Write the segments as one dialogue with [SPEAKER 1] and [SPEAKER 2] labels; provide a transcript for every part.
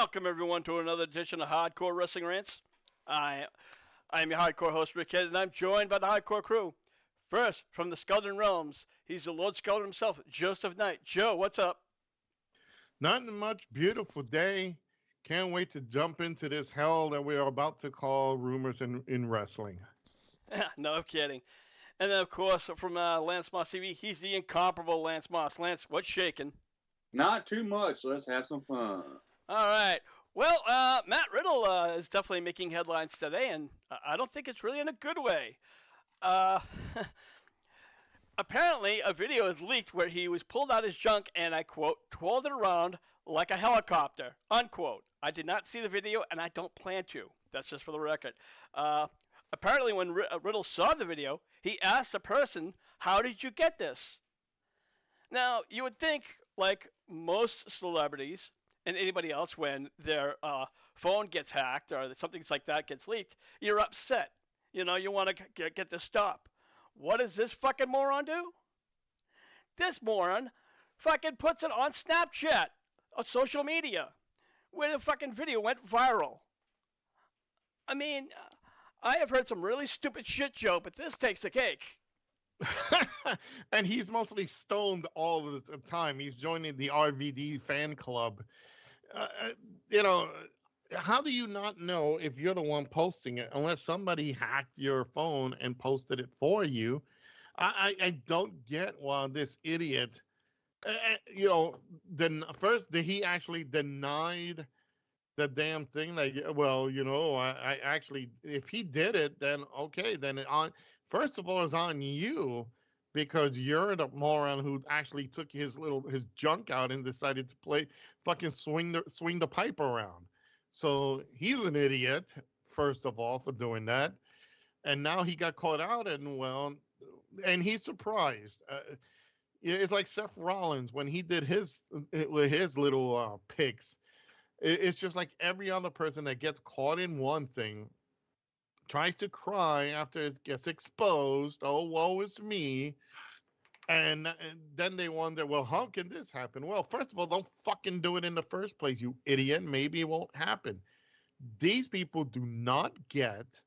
[SPEAKER 1] Welcome everyone to another edition of Hardcore Wrestling Rants. I'm your hardcore host Rick Head, and I'm joined by the hardcore crew. First, from the Skeleton Realms, he's the Lord Skeleton himself, Joseph Knight. Joe, what's up?
[SPEAKER 2] Not much. Beautiful day. Can't wait to jump into this hell that we are about to call rumors in wrestling.
[SPEAKER 1] No kidding. And then, of course, from Lance Moss TV, he's the incomparable Lance Moss. Lance, what's shaking?
[SPEAKER 3] Not too much. Let's have some fun.
[SPEAKER 1] All right. Well, Matt Riddle is definitely making headlines today, and I don't think it's really in a good way. Uh, Apparently, a video is leaked where he was pulled out his junk and, I quote, twirled it around like a helicopter, unquote. I did not see the video, and I don't plan to. That's just for the record. Apparently, when Riddle saw the video, he asked the person, how did you get this? Now, you would think, like most celebrities and anybody else, when their phone gets hacked or something like that gets leaked, you're upset. You know, you want to get this stopped. What does this fucking moron do? This moron fucking puts it on Snapchat, on social media, where the fucking video went viral. I mean, I have heard some really stupid shit, Joe, but this takes the cake.
[SPEAKER 2] And he's mostly stoned all the time. He's joining the RVD fan club. Uh, you know, how do you not know if you're the one posting it unless somebody hacked your phone and posted it for you? I don't get why this idiot, then first he actually denied the damn thing. Like, well, I actually, if he did it, then okay, then first of all, it's on you because you're the moron who actually took his junk out and decided to fucking swing the pipe around. So he's an idiot, first of all, for doing that. And now he got caught out, and he's surprised. It's like Seth Rollins when he did his little picks. It's just like every other person that gets caught in one thing tries to cry after it gets exposed. Oh, woe is me. And then they wonder, well, how can this happen? Well, first of all, don't fucking do it in the first place, you idiot. Maybe it won't happen. These people do not get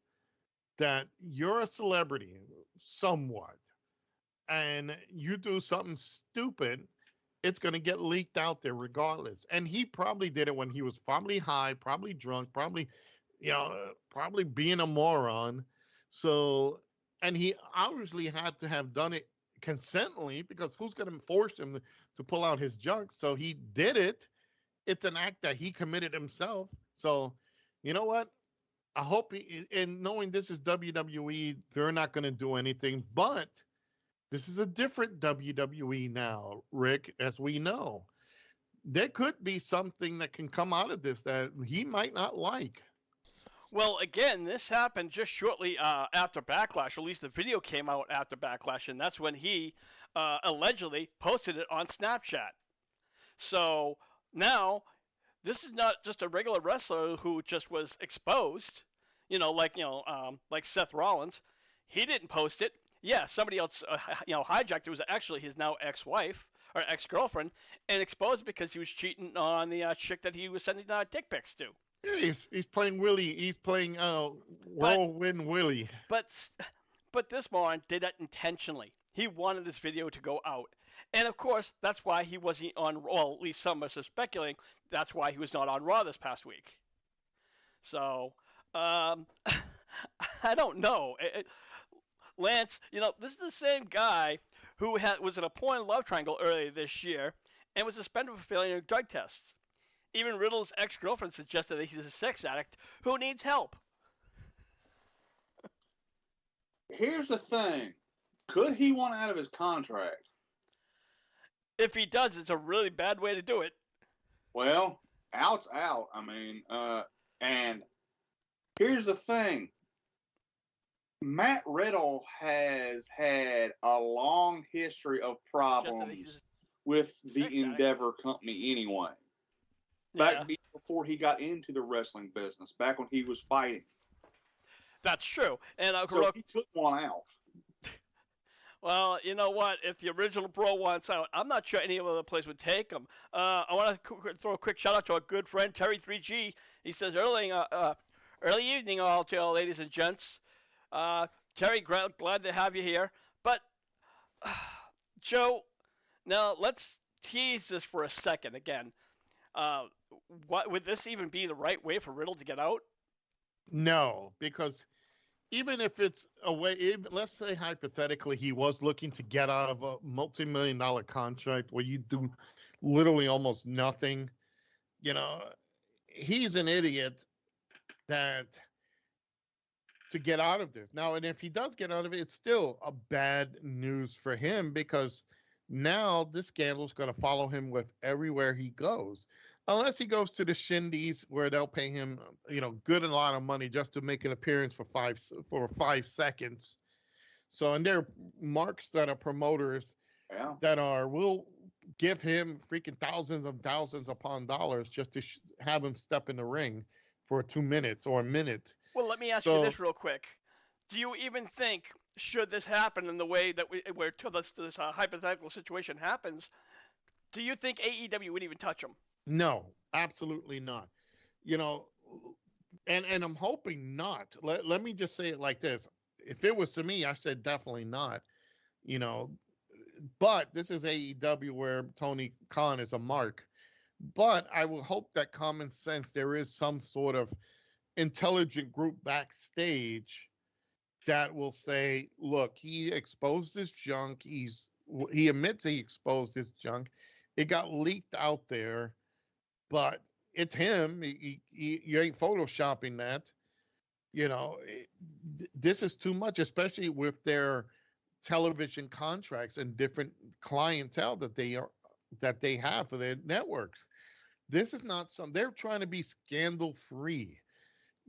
[SPEAKER 2] that you're a celebrity, somewhat, and you do something stupid, it's going to get leaked out there regardless. And he probably did it when he was probably high, probably drunk, probably being a moron. So, and he obviously had to have done it consently because who's going to force him to pull out his junk? So he did it. It's an act that he committed himself. So, you know what? I hope, and knowing this is WWE, they're not going to do anything. But this is a different WWE now, Rick, as we know. There could be something that can come out of this that he might not like.
[SPEAKER 1] Well, again, this happened just shortly after Backlash. At least the video came out after Backlash, and that's when he allegedly posted it on Snapchat. So now, this is not just a regular wrestler who just was exposed. Like Seth Rollins. He didn't post it. Yeah, somebody else, hijacked it. It was actually his now ex-wife or ex-girlfriend, and exposed because he was cheating on the chick that he was sending dick pics to.
[SPEAKER 2] Yeah, he's playing Willie. He's playing Whirlwind Willie.
[SPEAKER 1] But this moron did that intentionally. He wanted this video to go out. And of course, that's why he wasn't on Raw. Well, at least some of us are speculating that's why he was not on Raw this past week. So, I don't know. Lance, this is the same guy who was in a porn love triangle earlier this year and was suspended for failure of drug tests. Even Riddle's ex-girlfriend suggested that he's a sex addict who needs help.
[SPEAKER 3] Here's the thing. Could he want out of his contract?
[SPEAKER 1] If he does, it's a really bad way to do it.
[SPEAKER 3] Well, out's out. I mean, and here's the thing. Matt Riddle has had a long history of problems with the Endeavor company anyway. Back before he got into the wrestling business, back when he was fighting.
[SPEAKER 1] That's true. And
[SPEAKER 3] so he took one out.
[SPEAKER 1] Well, you know what? If the original Bro wants out, I'm not sure any other place would take him. I want to throw a quick shout out to our good friend Terry 3G. He says early evening, all to all ladies and gents. Terry, glad to have you here. But Joe, now let's tease this for a second again. Uh, what would this even be the right way for Riddle to get out?
[SPEAKER 2] No, because even if it's a way, let's say hypothetically he was looking to get out of a multi-million-dollar contract where you do literally almost nothing, you know, he's an idiot that to get out of this. Now, and if he does get out of it, it's still a bad news for him because now this scandal is going to follow him with everywhere he goes. Unless he goes to the Shindies where they'll pay him, good and a lot of money just to make an appearance for 5 seconds. So, and there are marks that are promoters that will give him freaking thousands upon dollars just to have him step in the ring for 2 minutes or a minute.
[SPEAKER 1] Well, let me ask you this real quick. Do you even think, should this happen in the way that where this hypothetical situation happens, do you think AEW would even touch him?
[SPEAKER 2] No, absolutely not. And I'm hoping not. Let me just say it like this. If it was to me, I said definitely not. But this is AEW where Tony Khan is a mark. But I will hope that common sense, there is some sort of intelligent group backstage that will say, look, he exposed this junk. He admits he exposed this junk. It got leaked out there, but it's him. You ain't photoshopping that. This is too much, especially with their television contracts and different clientele that they have for their networks. This is not they're trying to be scandal free.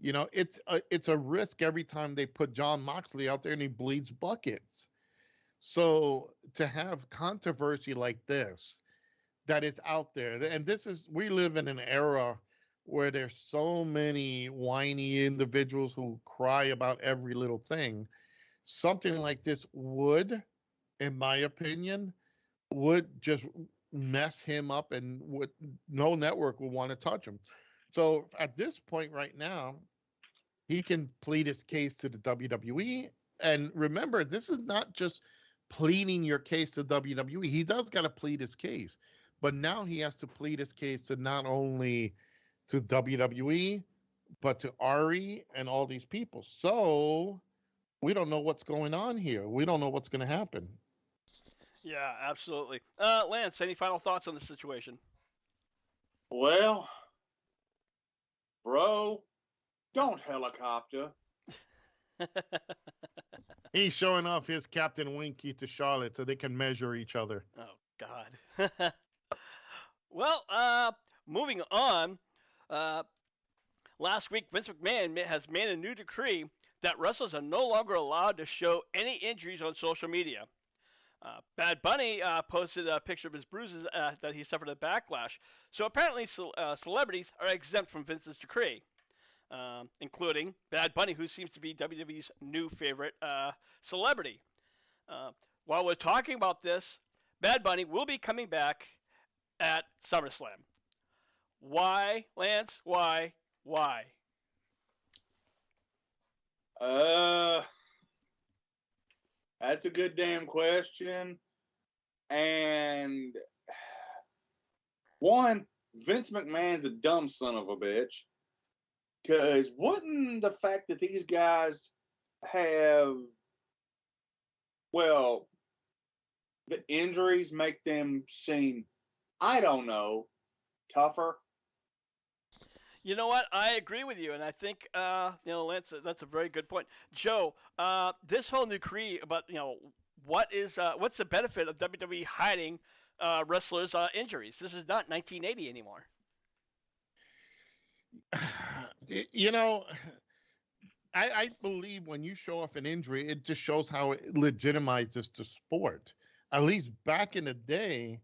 [SPEAKER 2] It's a risk every time they put John Moxley out there and he bleeds buckets. So to have controversy like this that is out there, and we live in an era where there's so many whiny individuals who cry about every little thing. Something like this would, in my opinion, would just mess him up, and no network would want to touch him. So at this point right now, he can plead his case to the WWE. And remember, this is not just pleading your case to WWE. He does got to plead his case. But now he has to plead his case to not only to WWE, but to Ari and all these people. So we don't know what's going on here. We don't know what's going to happen.
[SPEAKER 1] Yeah, absolutely. Lance, any final thoughts on the situation?
[SPEAKER 3] Well, bro, don't helicopter.
[SPEAKER 2] He's showing off his Captain Winky to Charlotte so they can measure each other.
[SPEAKER 1] Oh, God. Well, moving on. Last week, Vince McMahon has made a new decree that wrestlers are no longer allowed to show any injuries on social media. Bad Bunny posted a picture of his bruises that he suffered at Backlash. So apparently celebrities are exempt from Vince's decree, including Bad Bunny, who seems to be WWE's new favorite celebrity. While we're talking about this, Bad Bunny will be coming back at SummerSlam. Why, Lance? Why?
[SPEAKER 3] That's a good damn question. And one, Vince McMahon's a dumb son of a bitch. Because wouldn't the fact that these guys have, well, the injuries make them seem, I don't know, tougher?
[SPEAKER 1] You know what? I agree with you, and I think Lance, that's a very good point. Joe, this whole decree about what's the benefit of WWE hiding wrestlers' injuries? This is not 1980 anymore.
[SPEAKER 2] I believe when you show off an injury, it just shows how it legitimizes the sport. At least back in the day,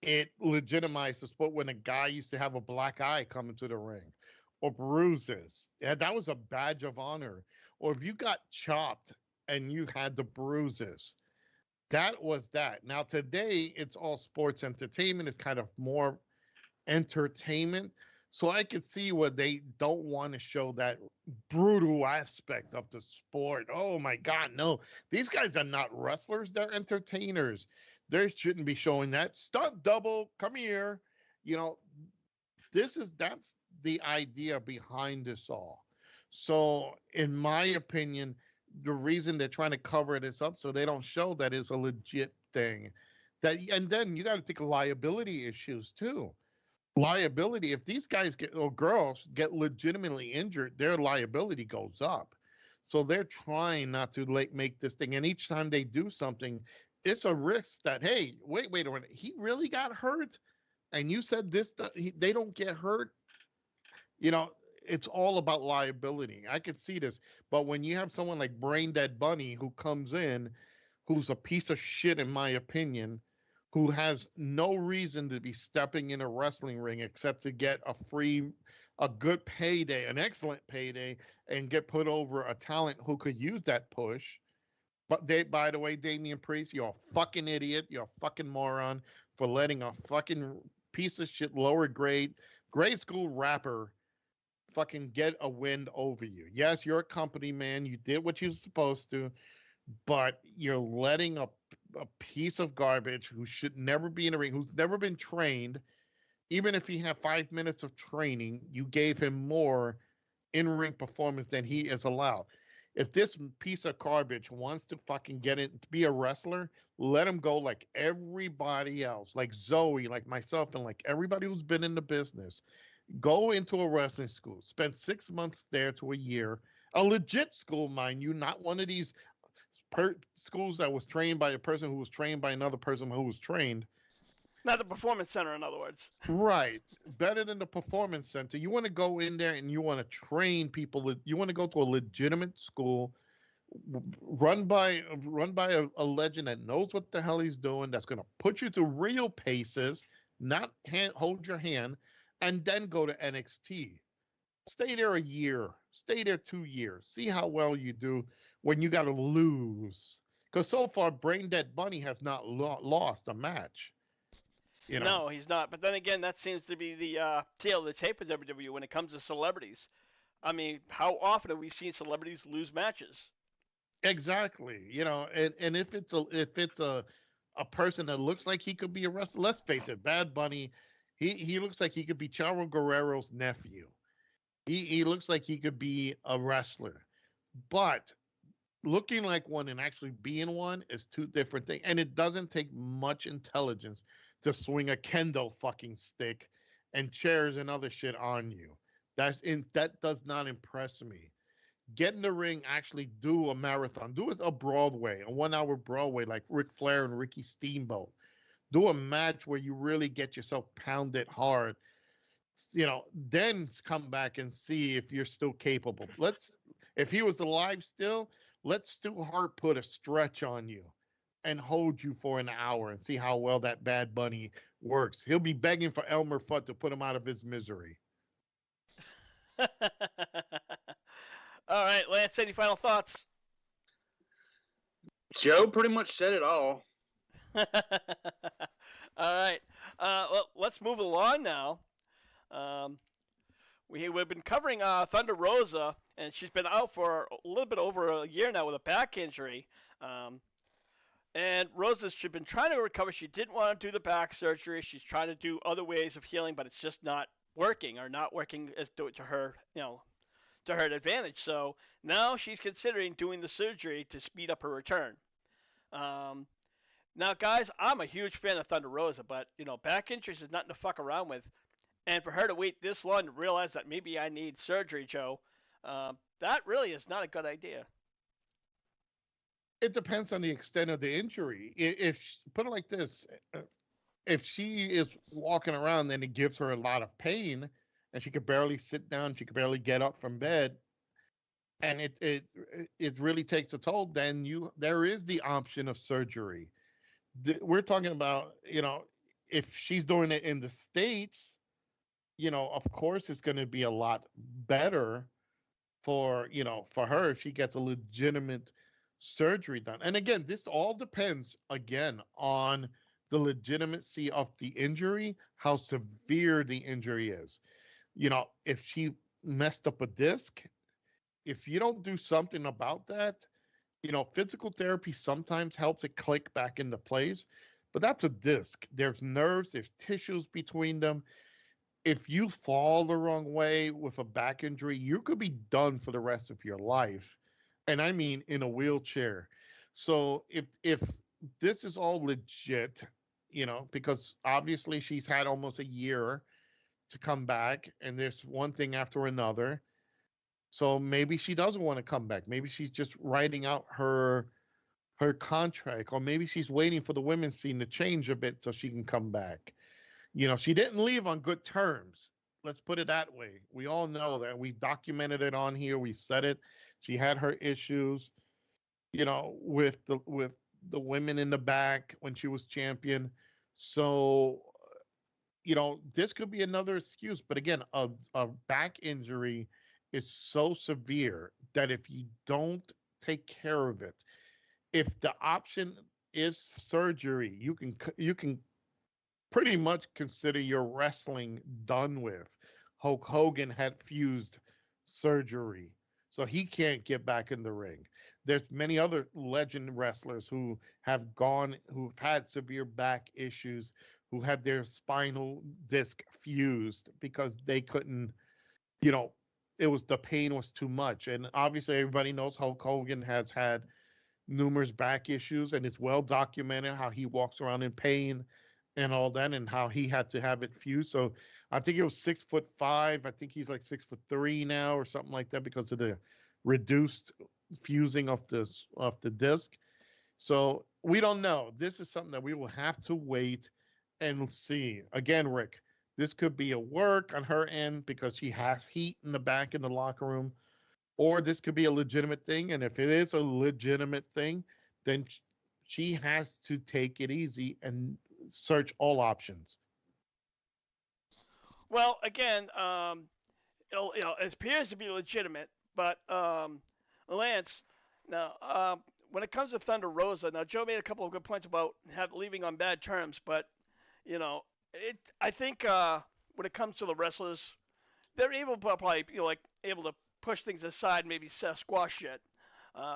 [SPEAKER 2] it legitimized the sport when a guy used to have a black eye come into the ring or bruises. Yeah, that was a badge of honor. Or if you got chopped and you had the bruises, That was that. Now today it's all sports entertainment. It's kind of more entertainment. So I could see where they don't want to show that brutal aspect of the sport. Oh my God, no. These guys are not wrestlers, they're entertainers. They shouldn't be showing that. Stunt double, come here. You know, that's the idea behind this all. So, in my opinion, the reason they're trying to cover this up so they don't show that is a legit thing. That and then you got to think of liability issues too. Liability, if these guys get or girls get legitimately injured, their liability goes up. So they're trying not to make this thing, and each time they do something, it's a risk that, hey, wait a minute, he really got hurt, and you said this, they don't get hurt. You know, it's all about liability. I could see this, but when you have someone like Brain Dead Bunny who comes in, who's a piece of shit in my opinion, who has no reason to be stepping in a wrestling ring except to get a good payday, an excellent payday, and get put over a talent who could use that push. But by the way, Damian Priest, you're a fucking idiot. You're a fucking moron for letting a fucking piece of shit lower grade school rapper fucking get a win over you. Yes, you're a company man. You did what you're supposed to, but you're letting a piece of garbage who should never be in a ring, who's never been trained, even if he had 5 minutes of training, you gave him more in ring performance than he is allowed. If this piece of garbage wants to fucking get it to be a wrestler, let him go like everybody else, like Zoe, like myself, and like everybody who's been in the business. Go into a wrestling school, spend 6 months there to a year, a legit school, mind you, not one of these schools that was trained by a person who was trained by another person who was trained.
[SPEAKER 1] Not the performance center, in other words.
[SPEAKER 2] Right. Better than the performance center. You want to go in there and you want to train people. You want to go to a legitimate school run by a legend that knows what the hell he's doing, that's going to put you through real paces, not hold your hand, and then go to NXT. Stay there a year. Stay there 2 years. See how well you do when you got to lose. Because so far, Brain Dead Bunny has not lost a match. You know.
[SPEAKER 1] No, he's not. But then again, that seems to be the tail of the tape of WWE when it comes to celebrities. I mean, how often have we seen celebrities lose matches?
[SPEAKER 2] Exactly. You know, and if it's a person that looks like he could be a wrestler, let's face it, Bad Bunny, he looks like he could be Chavo Guerrero's nephew. He looks like he could be a wrestler. But looking like one and actually being one is two different things. And it doesn't take much intelligence to swing a kendo fucking stick and chairs and other shit on you. That does not impress me. Get in the ring, actually do a marathon, do it a Broadway, a 1 hour Broadway like Ric Flair and Ricky Steamboat. Do a match where you really get yourself pounded hard. Then come back and see if you're still capable. If he was alive still, let Stu Hart put a stretch on you and hold you for an hour and see how well that Bad Bunny works. He'll be begging for Elmer Fudd to put him out of his misery.
[SPEAKER 1] All right, Lance, any final thoughts?
[SPEAKER 3] Joe pretty much said it all.
[SPEAKER 1] All right. Well, let's move along now. We've been covering Thunder Rosa, and she's been out for a little bit over a year now with a back injury. And Rosa's she's been trying to recover. She didn't want to do the back surgery. She's trying to do other ways of healing, but it's just not working as to her, to her advantage. So now she's considering doing the surgery to speed up her return. Now, guys, I'm a huge fan of Thunder Rosa, but back injuries is nothing to fuck around with. And for her to wait this long to realize that maybe I need surgery, Joe, that really is not a good idea.
[SPEAKER 2] It depends on the extent of the injury. If put it like this, if she is walking around and it gives her a lot of pain, and she could barely sit down, she could barely get up from bed, and it really takes a toll, then there is the option of surgery. We're talking about, if she's doing it in the States, of course it's going to be a lot better for her if she gets a legitimate surgery done. And again, this all depends again on the legitimacy of the injury, how severe the injury is. If she messed up a disc, if you don't do something about that, physical therapy sometimes helps it click back into place, but that's a disc. There's nerves, there's tissues between them. If you fall the wrong way with a back injury, you could be done for the rest of your life. And I mean in a wheelchair. So if this is all legit, because obviously she's had almost a year to come back and there's one thing after another. So maybe she doesn't want to come back. Maybe she's just writing out her contract, or maybe she's waiting for the women's scene to change a bit so she can come back. She didn't leave on good terms. Let's put it that way. We all know that. We documented it on here. We said it. She had her issues, with the women in the back when she was champion. So, this could be another excuse. But again, a back injury is so severe that if you don't take care of it, if the option is surgery, you can pretty much consider your wrestling done with. Hulk Hogan had fused surgery, so he can't get back in the ring. There's many other legend wrestlers who've had severe back issues, who had their spinal disc fused because they couldn't, you know, the pain was too much. And obviously everybody knows Hulk Hogan has had numerous back issues, and it's well documented how he walks around in pain and all that, and how he had to have it fused. So I think it was 6'5". I think he's like 6'3" now or something like that because of the reduced fusing of the disc. So we don't know. This is something that we will have to wait and see. Again, Rick, this could be a work on her end because she has heat in the back in the locker room, or this could be a legitimate thing. And if it is a legitimate thing, then she has to take it easy and search all options.
[SPEAKER 1] Well, again, it appears to be legitimate, but Lance, now when it comes to Thunder Rosa, now Joe made a couple of good points about leaving on bad terms, but you know, I think when it comes to the wrestlers, they're able to probably able to push things aside, maybe squash it.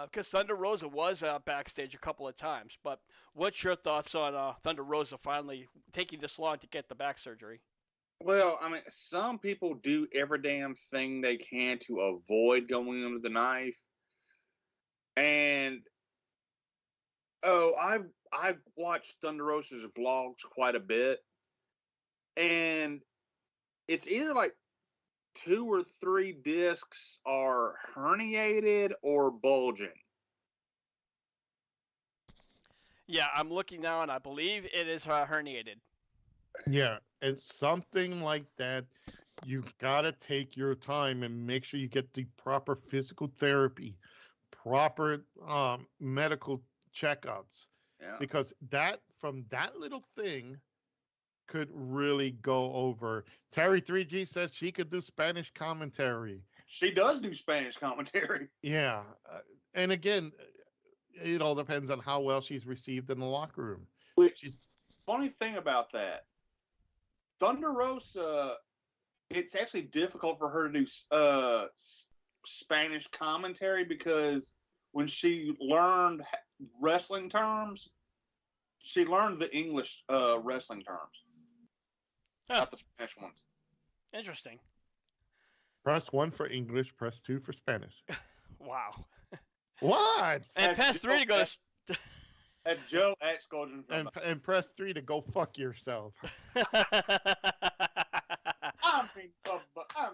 [SPEAKER 1] Because Thunder Rosa was backstage a couple of times. But what's your thoughts on Thunder Rosa finally taking this long to get the back surgery?
[SPEAKER 3] Well, I mean, some people do every damn thing they can to avoid going under the knife. And I've watched Thunder Rosa's vlogs quite a bit, and it's either like 2 or 3 discs are herniated or bulging.
[SPEAKER 1] Yeah, I'm looking now, and I believe it is herniated.
[SPEAKER 2] Yeah, it's something like that. You gotta take your time and make sure you get the proper physical therapy, proper medical checkups,
[SPEAKER 3] Yeah.
[SPEAKER 2] because that from that little thing could really go over. Terry 3G says she could do Spanish commentary.
[SPEAKER 3] She does do Spanish commentary.
[SPEAKER 2] Yeah, and again, it all depends on how well she's received in the locker room.
[SPEAKER 3] Which funny thing about that, Thunder Rosa, it's actually difficult for her to do Spanish commentary because when she learned wrestling terms, she learned the English wrestling terms, not the Spanish ones.
[SPEAKER 1] Interesting.
[SPEAKER 2] Press 1 for English, press 2 for Spanish.
[SPEAKER 1] Wow.
[SPEAKER 2] What?
[SPEAKER 1] And press 3 to go to...
[SPEAKER 3] At Joe at Scoldren.
[SPEAKER 2] And press 3 to go fuck yourself.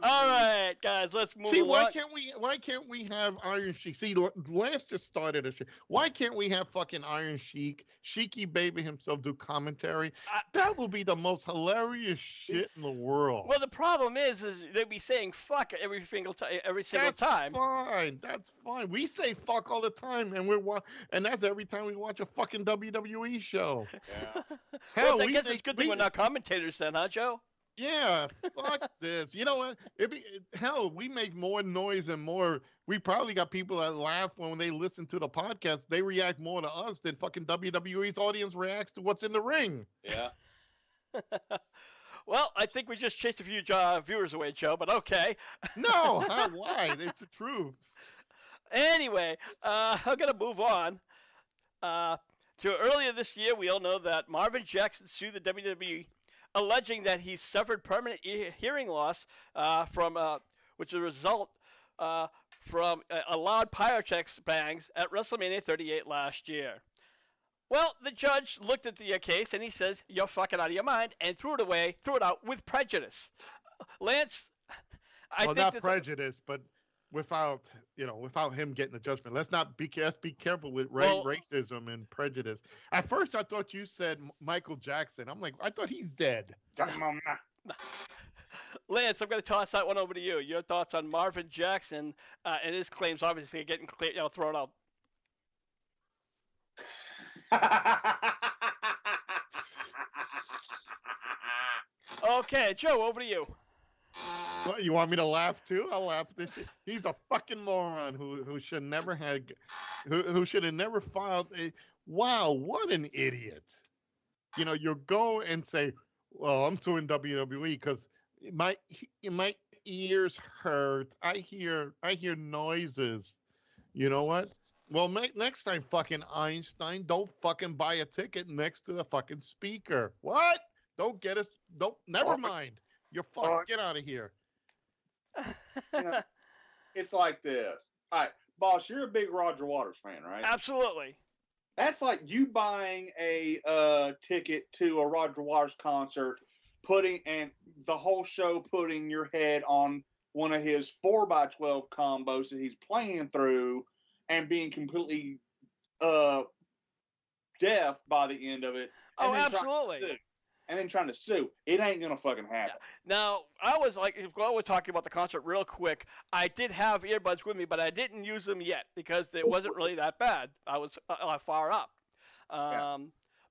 [SPEAKER 1] All right, guys, let's move
[SPEAKER 2] See,
[SPEAKER 1] along.
[SPEAKER 2] why can't we have Iron Sheik? See, Lance just started a shit. Why can't we have fucking Iron Sheik, Sheiky Baby himself, do commentary? That will be the most hilarious shit in the world.
[SPEAKER 1] Well, the problem is they'd be saying fuck every single time.
[SPEAKER 2] That's fine. That's fine. We say fuck all the time, and that's every time we watch a fucking WWE show.
[SPEAKER 3] Yeah.
[SPEAKER 1] Well, I guess it's a good thing we're not commentators then, huh, Joe?
[SPEAKER 2] Yeah, fuck this. You know what? Hell, we make more noise and more. We probably got people that laugh when they listen to the podcast. They react more to us than fucking WWE's audience reacts to what's in the ring.
[SPEAKER 3] Yeah.
[SPEAKER 1] Well, I think we just chased a few viewers away, Joe, but okay.
[SPEAKER 2] No, huh? Why? It's the truth.
[SPEAKER 1] Anyway, I'm going to move on. Uh, to earlier this year, we all know that Marvin Jackson sued the WWE, alleging that he suffered permanent hearing loss from, which is a result from a loud pyrotechnics bangs at WrestleMania 38 last year. Well, the judge looked at the case and he says, "You're fucking out of your mind," and threw it out with prejudice. Lance, I
[SPEAKER 2] Well,
[SPEAKER 1] think
[SPEAKER 2] not prejudice, but without him getting the judgment. Let's be careful with racism and prejudice. At first, I thought you said Michael Jackson. I'm like, I thought he's dead.
[SPEAKER 1] Lance, I'm going to toss that one over to you. Your thoughts on Marvin Jackson and his claims, obviously getting thrown out. Okay, Joe, over to you.
[SPEAKER 2] What, you want me to laugh too? I'll laugh at this shit. He's a fucking moron who should never had who should have never filed a. Wow, what an idiot! You go and say, "Well, I'm suing WWE because my ears hurt. I hear noises." You know what? Well, next time, fucking Einstein, don't fucking buy a ticket next to the fucking speaker. What? Don't get us. Don't. Never mind. You're fucked. Get out of here.
[SPEAKER 3] It's like this. All right, boss, you're a big Roger Waters fan, right?
[SPEAKER 1] Absolutely.
[SPEAKER 3] That's like you buying a ticket to a Roger Waters concert, putting the whole show putting your head on one of his 4x12 combos that he's playing through, and being completely deaf by the end of it.
[SPEAKER 1] Oh, absolutely.
[SPEAKER 3] And then trying to sue. It ain't gonna fucking happen.
[SPEAKER 1] Yeah. Now, I was like, while we're talking about the concert real quick, I did have earbuds with me, but I didn't use them yet because it wasn't really that bad. I was far up.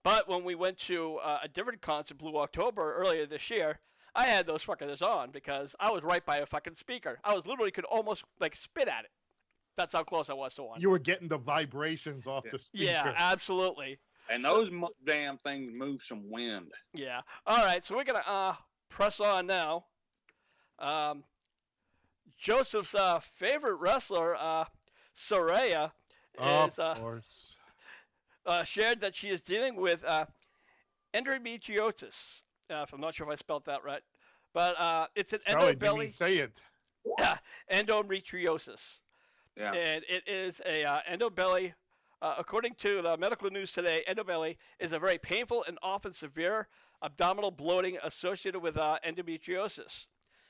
[SPEAKER 1] But when we went to a different concert, Blue October, earlier this year, I had those fuckers on because I was right by a fucking speaker. I was literally could almost like spit at it. That's how close I was to one.
[SPEAKER 2] You were getting the vibrations off the speaker.
[SPEAKER 1] Yeah, absolutely.
[SPEAKER 3] And those damn things move some wind.
[SPEAKER 1] Yeah. All right, so we're going to press on now. Joseph's favorite wrestler, Saraya, shared that she is dealing with endometriosis. I'm not sure if I spelled that right. But it's an endobelly.
[SPEAKER 2] Say it.
[SPEAKER 1] Yeah, endometriosis.
[SPEAKER 3] Yeah.
[SPEAKER 1] And it is a endobelly. According to the medical news today, endobelly is a very painful and often severe abdominal bloating associated with endometriosis.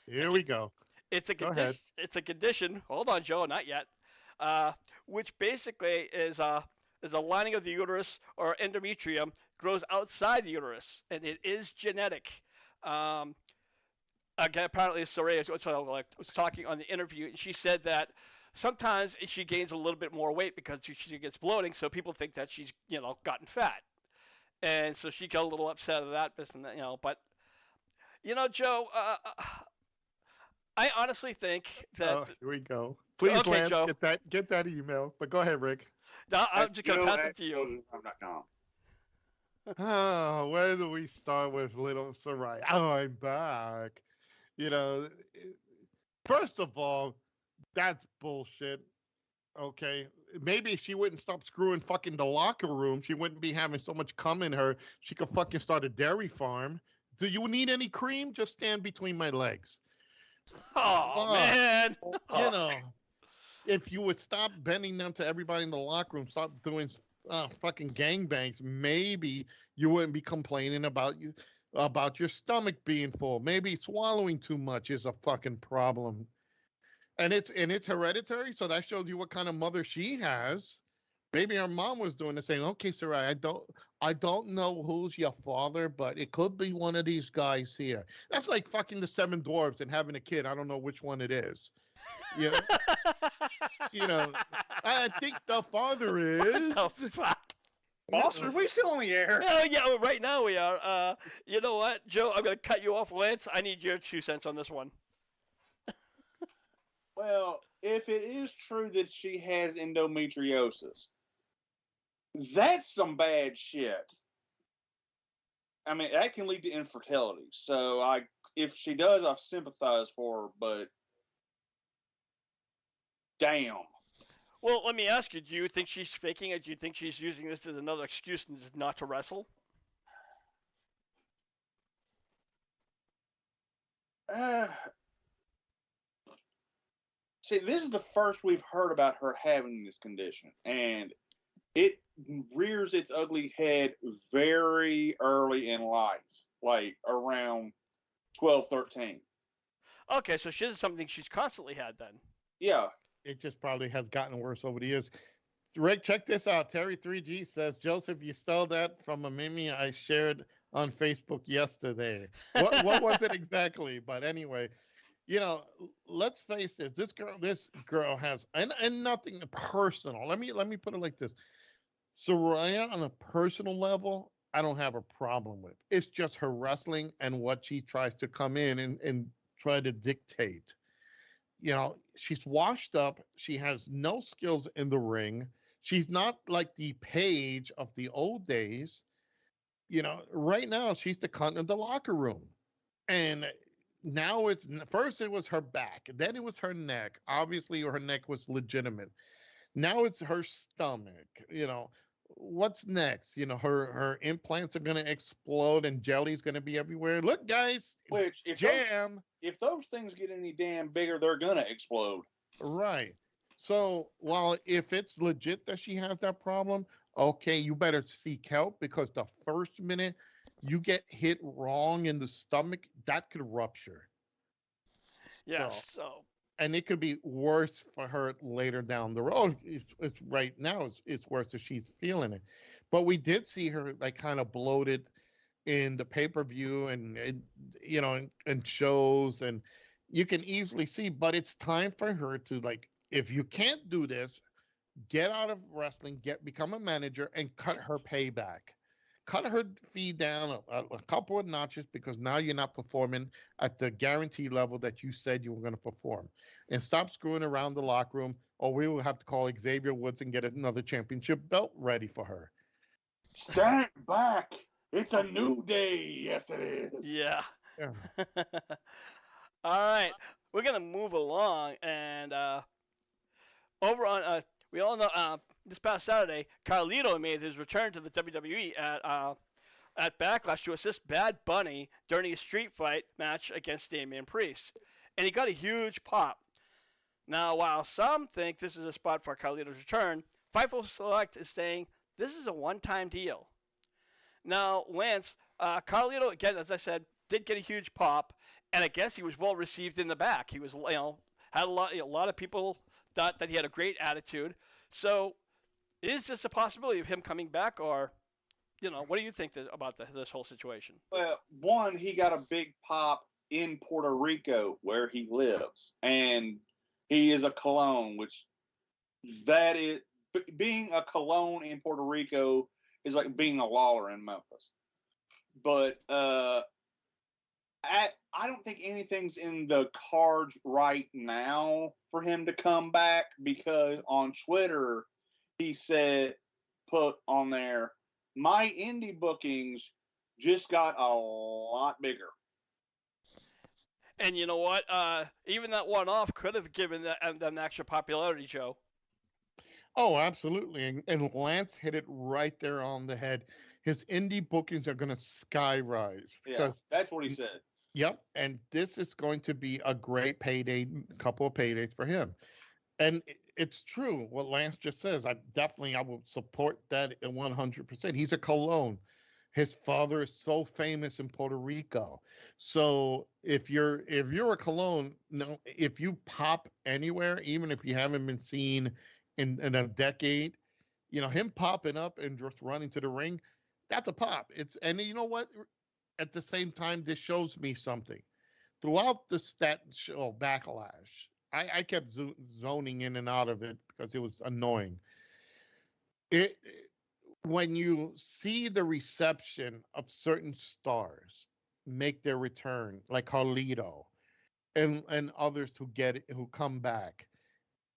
[SPEAKER 2] Here we go.
[SPEAKER 1] It's a condition. Hold on, Joe, not yet. Which basically is a lining of the uterus or endometrium grows outside the uterus, and it is genetic. Again, apparently, Saraya was talking on the interview, and she said that sometimes she gains a little bit more weight because she gets bloating, so people think that she's gotten fat, and so she got a little upset at that business, But Joe, I honestly think that.
[SPEAKER 2] Here we go. Please,
[SPEAKER 1] okay,
[SPEAKER 2] Lance,
[SPEAKER 1] Joe.
[SPEAKER 2] get that email. But go ahead, Rick.
[SPEAKER 1] No, I'm just gonna pass it to you.
[SPEAKER 3] I'm not calm.
[SPEAKER 2] Oh, where do we start with little Saraya? Oh, I'm back. First of all, that's bullshit. Okay. Maybe if she wouldn't stop screwing fucking the locker room, she wouldn't be having so much cum in her. She could fucking start a dairy farm. Do you need any cream? Just stand between my legs.
[SPEAKER 1] Oh, man.
[SPEAKER 2] If you would stop bending down to everybody in the locker room, stop doing fucking gangbangs, maybe you wouldn't be complaining about your stomach being full. Maybe swallowing too much is a fucking problem. And it's hereditary, so that shows you what kind of mother she has. Maybe her mom was doing the same. Okay, Sarai, I don't know who's your father, but it could be one of these guys here. That's like fucking the Seven Dwarfs and having a kid. I don't know which one it is. I think the father is.
[SPEAKER 1] Oh, fuck.
[SPEAKER 3] Foster, we still on the air?
[SPEAKER 1] Oh, yeah, right now we are. You know what, Joe? I'm going to cut you off. Lance, I need your 2 cents on this one.
[SPEAKER 3] Well, if it is true that she has endometriosis, that's some bad shit. I mean, that can lead to infertility. So, if she does, I sympathize for her. But damn.
[SPEAKER 1] Well, let me ask you, do you think she's faking it? Do you think she's using this as another excuse not to wrestle?
[SPEAKER 3] See, this is the first we've heard about her having this condition, and it rears its ugly head very early in life, like around 12, 13.
[SPEAKER 1] Okay, so she's something she's constantly had then.
[SPEAKER 3] Yeah.
[SPEAKER 2] It just probably has gotten worse over the years. Rick, check this out. Terry 3G says, Joseph, you stole that from a meme I shared on Facebook yesterday. What was it exactly? But anyway, let's face this. This girl has and nothing personal. Let me put it like this. Soraya on a personal level, I don't have a problem with. It's just her wrestling and what she tries to come in and try to dictate. She's washed up. She has no skills in the ring. She's not like the Paige of the old days. Right now she's the cunt of the locker room. And now first it was her back, then it was her neck. Obviously her neck was legitimate. Now it's her stomach. What's next? Her implants are going to explode and jelly's going to be everywhere. Look, guys,
[SPEAKER 3] Which if those things get any damn bigger, they're going to explode.
[SPEAKER 2] Right. So while if it's legit that she has that problem, okay, you better seek help, because the first minute you get hit wrong in the stomach, that could rupture.
[SPEAKER 1] Yes.
[SPEAKER 2] And it could be worse for her later down the road. It's right now it's worse if she's feeling it. But we did see her like kind of bloated in the pay-per-view and shows, and you can easily see. But it's time for her to, like, if you can't do this, get out of wrestling, become a manager, and cut her payback. Cut her fee down a couple of notches, because now you're not performing at the guarantee level that you said you were going to perform. And stop screwing around the locker room, or we will have to call Xavier Woods and get another championship belt ready for her.
[SPEAKER 3] Stand back. It's a new day. Yes, it is.
[SPEAKER 1] Yeah. All right. We're going to move along. And over on, we all know this past Saturday, Carlito made his return to the WWE at Backlash to assist Bad Bunny during a street fight match against Damian Priest. And he got a huge pop. Now, while some think this is a spot for Carlito's return, Fightful Select is saying this is a one-time deal. Now, Lance, Carlito, again, as I said, did get a huge pop, and I guess he was well received in the back. He was, had a lot of people thought that he had a great attitude. So, is this a possibility of him coming back, or, what do you think about this whole situation?
[SPEAKER 3] Well, one, he got a big pop in Puerto Rico where he lives, and he is a Colón, which that is, being a Colón in Puerto Rico is like being a Lawler in Memphis. But I don't think anything's in the cards right now for him to come back, because on Twitter he said, put on there, my indie bookings just got a lot bigger.
[SPEAKER 1] And you know what? Even that one-off could have given them extra popularity, Joe.
[SPEAKER 2] Oh, absolutely. And Lance hit it right there on the head. His indie bookings are going to skyrise.
[SPEAKER 3] Yeah, that's what he said.
[SPEAKER 2] Yep. And this is going to be a great couple of paydays for him. And it's true what Lance just says. I will support that 100%. He's a Colón. His father is so famous in Puerto Rico. So if you're a Colón, if you pop anywhere, even if you haven't been seen in a decade, him popping up and just running to the ring, that's a pop. And you know what? At the same time, this shows me something. Throughout the show Backlash, I kept zoning in and out of it because it was annoying. when you see the reception of certain stars make their return, like Carlito and others who come back,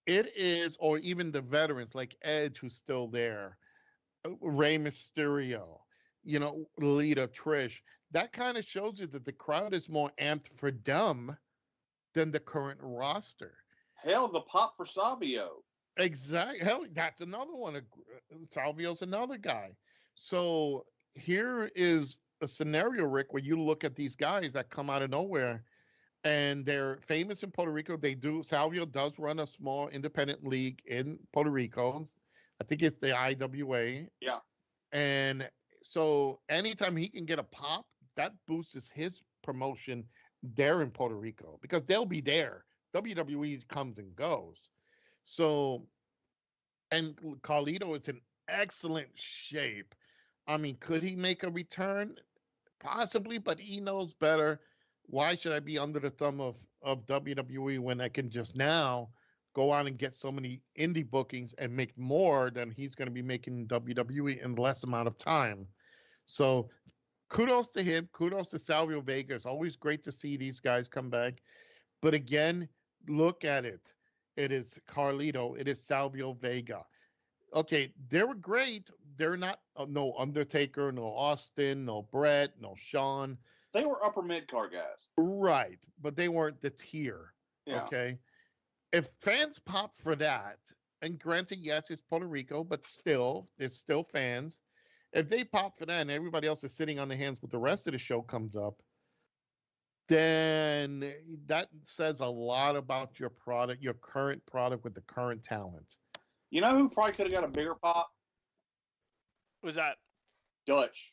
[SPEAKER 2] it is, or even the veterans like Edge who's still there, Rey Mysterio, Lita, Trish. That kind of shows you that the crowd is more amped for them than the current roster.
[SPEAKER 3] Hell, the pop for Savio.
[SPEAKER 2] Exactly. Hell, that's another one. Salvio's another guy. So here is a scenario, Rick, where you look at these guys that come out of nowhere and they're famous in Puerto Rico. Salvio does run a small independent league in Puerto Rico. I think it's the IWA.
[SPEAKER 3] Yeah.
[SPEAKER 2] And so anytime he can get a pop, that boosts his promotion there in Puerto Rico because they'll be there. WWE comes and goes. So, and Carlito is in excellent shape. I mean, could he make a return? Possibly, but he knows better. Why should I be under the thumb of WWE when I can just now go out and get so many indie bookings and make more than he's going to be making in WWE in less amount of time? So kudos to him. Kudos to Salvio Vega. It's always great to see these guys come back. But again, look at it. It is Carlito. It is Salvio Vega. Okay, they were great. They're not no Undertaker, no Austin, no Brett, no Shawn.
[SPEAKER 3] They were upper mid card guys.
[SPEAKER 2] Right, but they weren't the tier.
[SPEAKER 3] Yeah.
[SPEAKER 2] Okay. If fans pop for that, and granted, yes, it's Puerto Rico, but still, it's still fans. If they pop for that and everybody else is sitting on their hands with the rest of the show comes up, then that says a lot about your product, your current product with the current talent.
[SPEAKER 3] You know who probably could have got a bigger pop?
[SPEAKER 1] Who's that?
[SPEAKER 3] Dutch.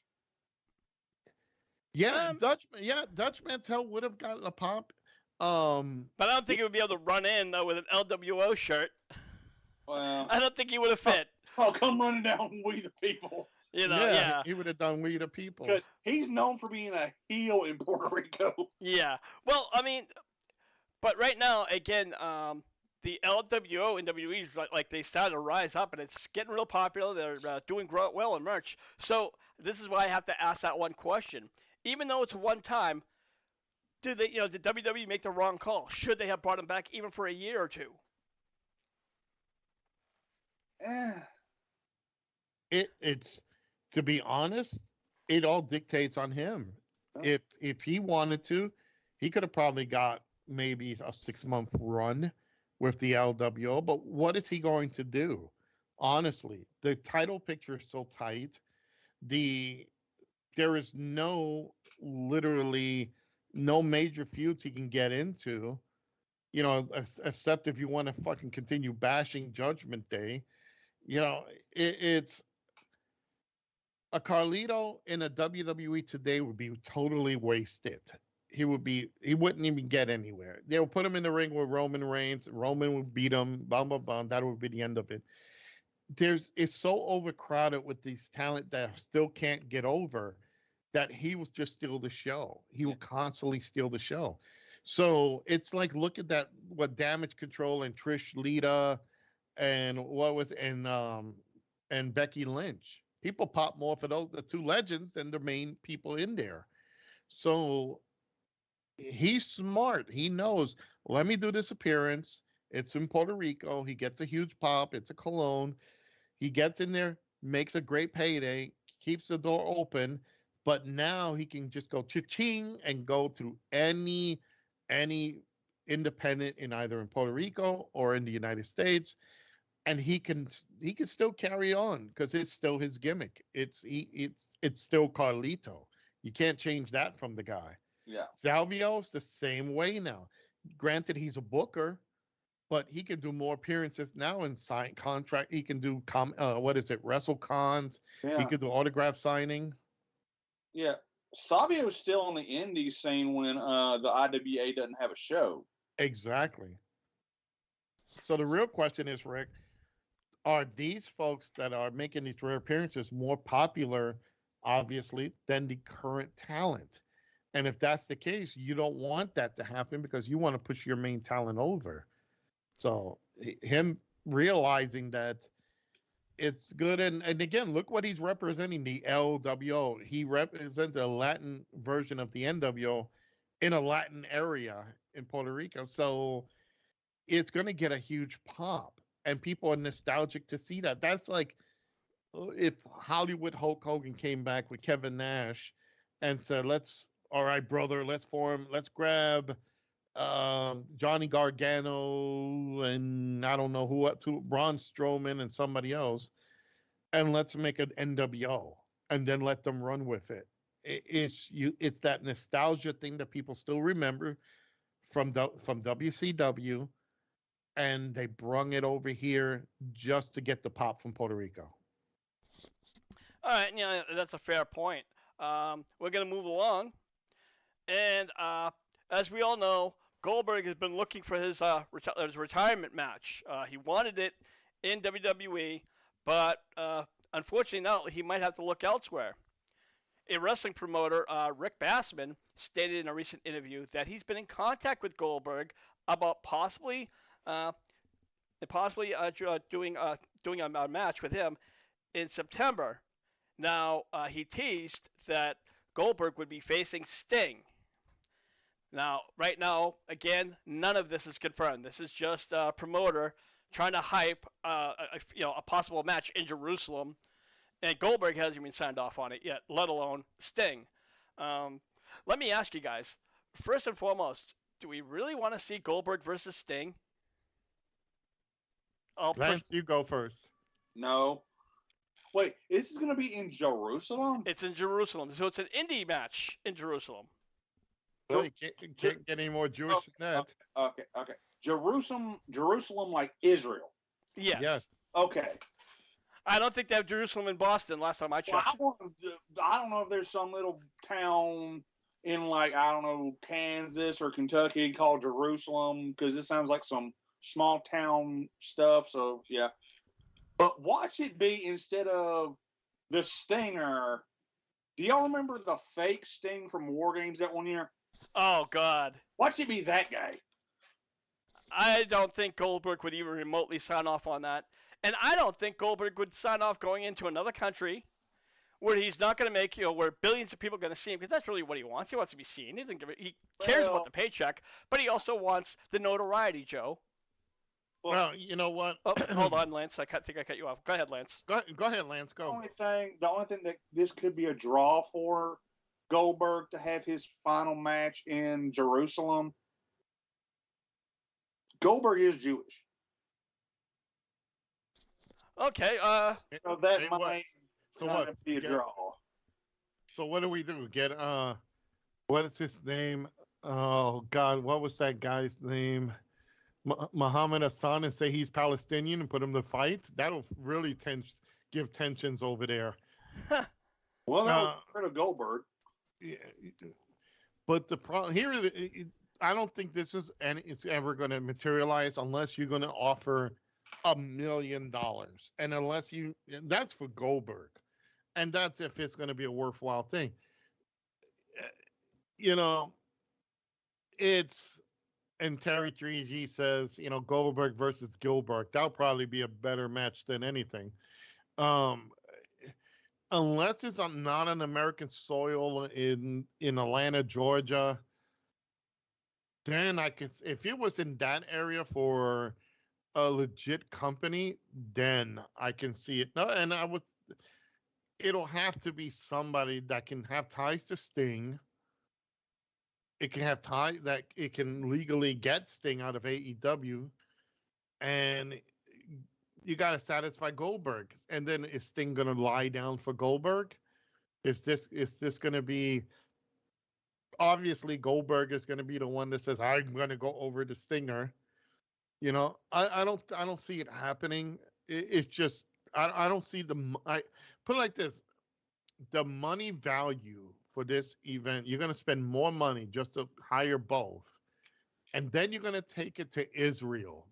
[SPEAKER 2] Yeah, Dutch Mantel would have gotten a pop.
[SPEAKER 1] But I don't think he would be able to run in with an LWO shirt.
[SPEAKER 3] Well,
[SPEAKER 1] I don't think he would have fit.
[SPEAKER 3] Oh, come running down We the People.
[SPEAKER 1] Yeah.
[SPEAKER 2] He would have done We the People.
[SPEAKER 3] Because he's known for being a heel in Puerto Rico.
[SPEAKER 1] Yeah. Well, I mean, but right now, again, the LWO and WWE is like they started to rise up, and it's getting real popular. They're doing well in merch. So this is why I have to ask that one question. Even though it's one time, did WWE make the wrong call? Should they have brought him back even for a year or two?
[SPEAKER 2] It's to be honest, it all dictates on him.
[SPEAKER 3] Oh.
[SPEAKER 2] If he wanted to, he could have probably got maybe a 6-month run with the LWO. But what is he going to do? Honestly, the title picture is so tight. There is literally no major feuds he can get into, except if you want to fucking continue bashing Judgment Day. It's a Carlito in a WWE today would be totally wasted. He wouldn't even get anywhere. They would put him in the ring with Roman Reigns. Roman would beat him. Blah blah blah. That would be the end of it. It's so overcrowded with these talent that still can't get over that he will just steal the show. He will constantly steal the show. So it's like, look at that, what Damage Control and Trish Lita and and Becky Lynch. People pop more for the two legends than the main people in there. So he's smart. He knows, let me do this appearance. It's in Puerto Rico. He gets a huge pop. It's a cologne. He gets in there, makes a great payday, keeps the door open, but now he can just go cha-ching and go through any independent in either in Puerto Rico or in the United States, and he can still carry on because it's still his gimmick. It's still Carlito. You can't change that from the guy.
[SPEAKER 3] Yeah.
[SPEAKER 2] Salvio's the same way now. Granted, he's a booker, but he can do more appearances now and sign contract. He can do WrestleCons.
[SPEAKER 3] Yeah.
[SPEAKER 2] He could do autograph signing.
[SPEAKER 3] Yeah. Savio's still on the indie scene when the IWA doesn't have a show.
[SPEAKER 2] Exactly. So the real question is, Rick, are these folks that are making these rare appearances more popular, obviously, than the current talent? And if that's the case, you don't want that to happen because you want to push your main talent over. So him realizing that it's good. And again, look what he's representing, the LWO. He represents a Latin version of the NWO in a Latin area in Puerto Rico. So it's going to get a huge pop. And people are nostalgic to see that. That's like if Hollywood Hulk Hogan came back with Kevin Nash and said, all right, brother, let's grab Johnny Gargano and I don't know Braun Strowman and somebody else, and let's make an NWO and then let them run with it. It's that nostalgia thing that people still remember from WCW, and they brung it over here just to get the pop from Puerto Rico.
[SPEAKER 1] All right, that's a fair point. We're gonna move along, and as we all know, Goldberg has been looking for his retirement match. He wanted it in WWE, but unfortunately now he might have to look elsewhere. A wrestling promoter, Rick Bassman, stated in a recent interview that he's been in contact with Goldberg about possibly doing a match with him in September. Now, he teased that Goldberg would be facing Sting. Now, right now, again, none of this is confirmed. This is just a promoter trying to hype a possible match in Jerusalem, and Goldberg hasn't even signed off on it yet, let alone Sting. Let me ask you guys, first and foremost, do we really want to see Goldberg versus Sting?
[SPEAKER 2] Lance, you go first.
[SPEAKER 3] No. Wait, this is going to be in Jerusalem?
[SPEAKER 1] It's in Jerusalem, so it's an indie match in Jerusalem.
[SPEAKER 2] Well, you can't get any more Jewish than that.
[SPEAKER 3] Okay. Jerusalem like Israel.
[SPEAKER 1] Yes.
[SPEAKER 3] Okay.
[SPEAKER 1] I don't think they have Jerusalem in Boston last time I checked.
[SPEAKER 3] Well, I don't know if there's some little town in Kansas or Kentucky called Jerusalem, because it sounds like some small town stuff. So yeah. But watch it be, instead of the Stinger. Do y'all remember the fake Sting from War Games that one year?
[SPEAKER 1] Oh, God.
[SPEAKER 3] Watch it be that guy.
[SPEAKER 1] I don't think Goldberg would even remotely sign off on that. And I don't think Goldberg would sign off going into another country where he's not going to make, where billions of people are going to see him, because that's really what he wants. He wants to be seen. He cares about the paycheck, but he also wants the notoriety, Joe.
[SPEAKER 2] Well, you know what?
[SPEAKER 1] Oh, hold on, Lance. I think I cut you off. Go ahead, Lance.
[SPEAKER 2] Go ahead, Lance. Go.
[SPEAKER 3] The only thing that this could be a draw for Goldberg to have his final match in Jerusalem. Goldberg is Jewish.
[SPEAKER 1] Okay.
[SPEAKER 3] So that might be a draw.
[SPEAKER 2] So what do we do? Get what is his name? Oh God, what was that guy's name? Muhammad Hassan, and say he's Palestinian and put him to fight. That'll really give tensions over there.
[SPEAKER 3] Well, that was part of Goldberg.
[SPEAKER 2] Yeah, but the problem here, I don't think this is ever going to materialize unless you're going to offer $1 million, and that's for Goldberg, and that's if it's going to be a worthwhile thing. It's. And Terry 3G says, Goldberg versus Gilbert. That'll probably be a better match than anything. Unless it's not on American soil in Atlanta, Georgia, then I could. If it was in that area for a legit company, then I can see it. No, and it'll have to be somebody that can have ties to Sting. It can have ties that it can legally get Sting out of AEW, and you got to satisfy Goldberg. And then is Sting going to lie down for Goldberg? Is this going to be? Obviously, Goldberg is going to be the one that says, "I'm going to go over the Stinger." I don't see it happening. It's just I don't see I put it like this: the money value for this event, you're going to spend more money just to hire both. And then you're going to take it to Israel,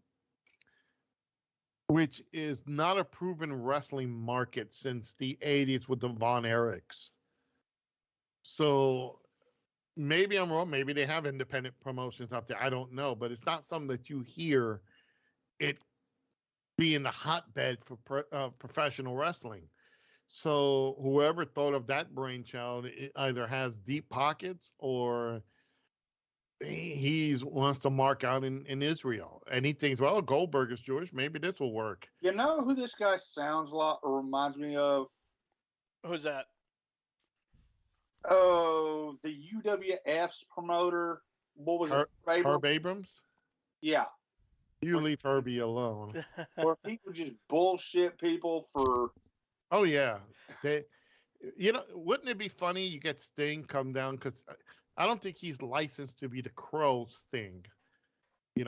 [SPEAKER 2] which is not a proven wrestling market since the 80s with the Von Erichs. So maybe I'm wrong. Maybe they have independent promotions out there. I don't know. But it's not something that you hear it being the hotbed for professional wrestling. So whoever thought of that brainchild either has deep pockets or he wants to mark out in Israel. And he thinks, well, Goldberg is Jewish. Maybe this will work.
[SPEAKER 3] You know who this guy sounds like or reminds me of?
[SPEAKER 1] Who's that?
[SPEAKER 3] Oh, the UWF's promoter. What was it?
[SPEAKER 2] Herb Abrams?
[SPEAKER 3] Yeah.
[SPEAKER 2] You leave Herbie alone.
[SPEAKER 3] Or he would just bullshit people for.
[SPEAKER 2] Oh, yeah. Wouldn't it be funny you get Sting come down? Because I don't think he's licensed to be the Crow Sting.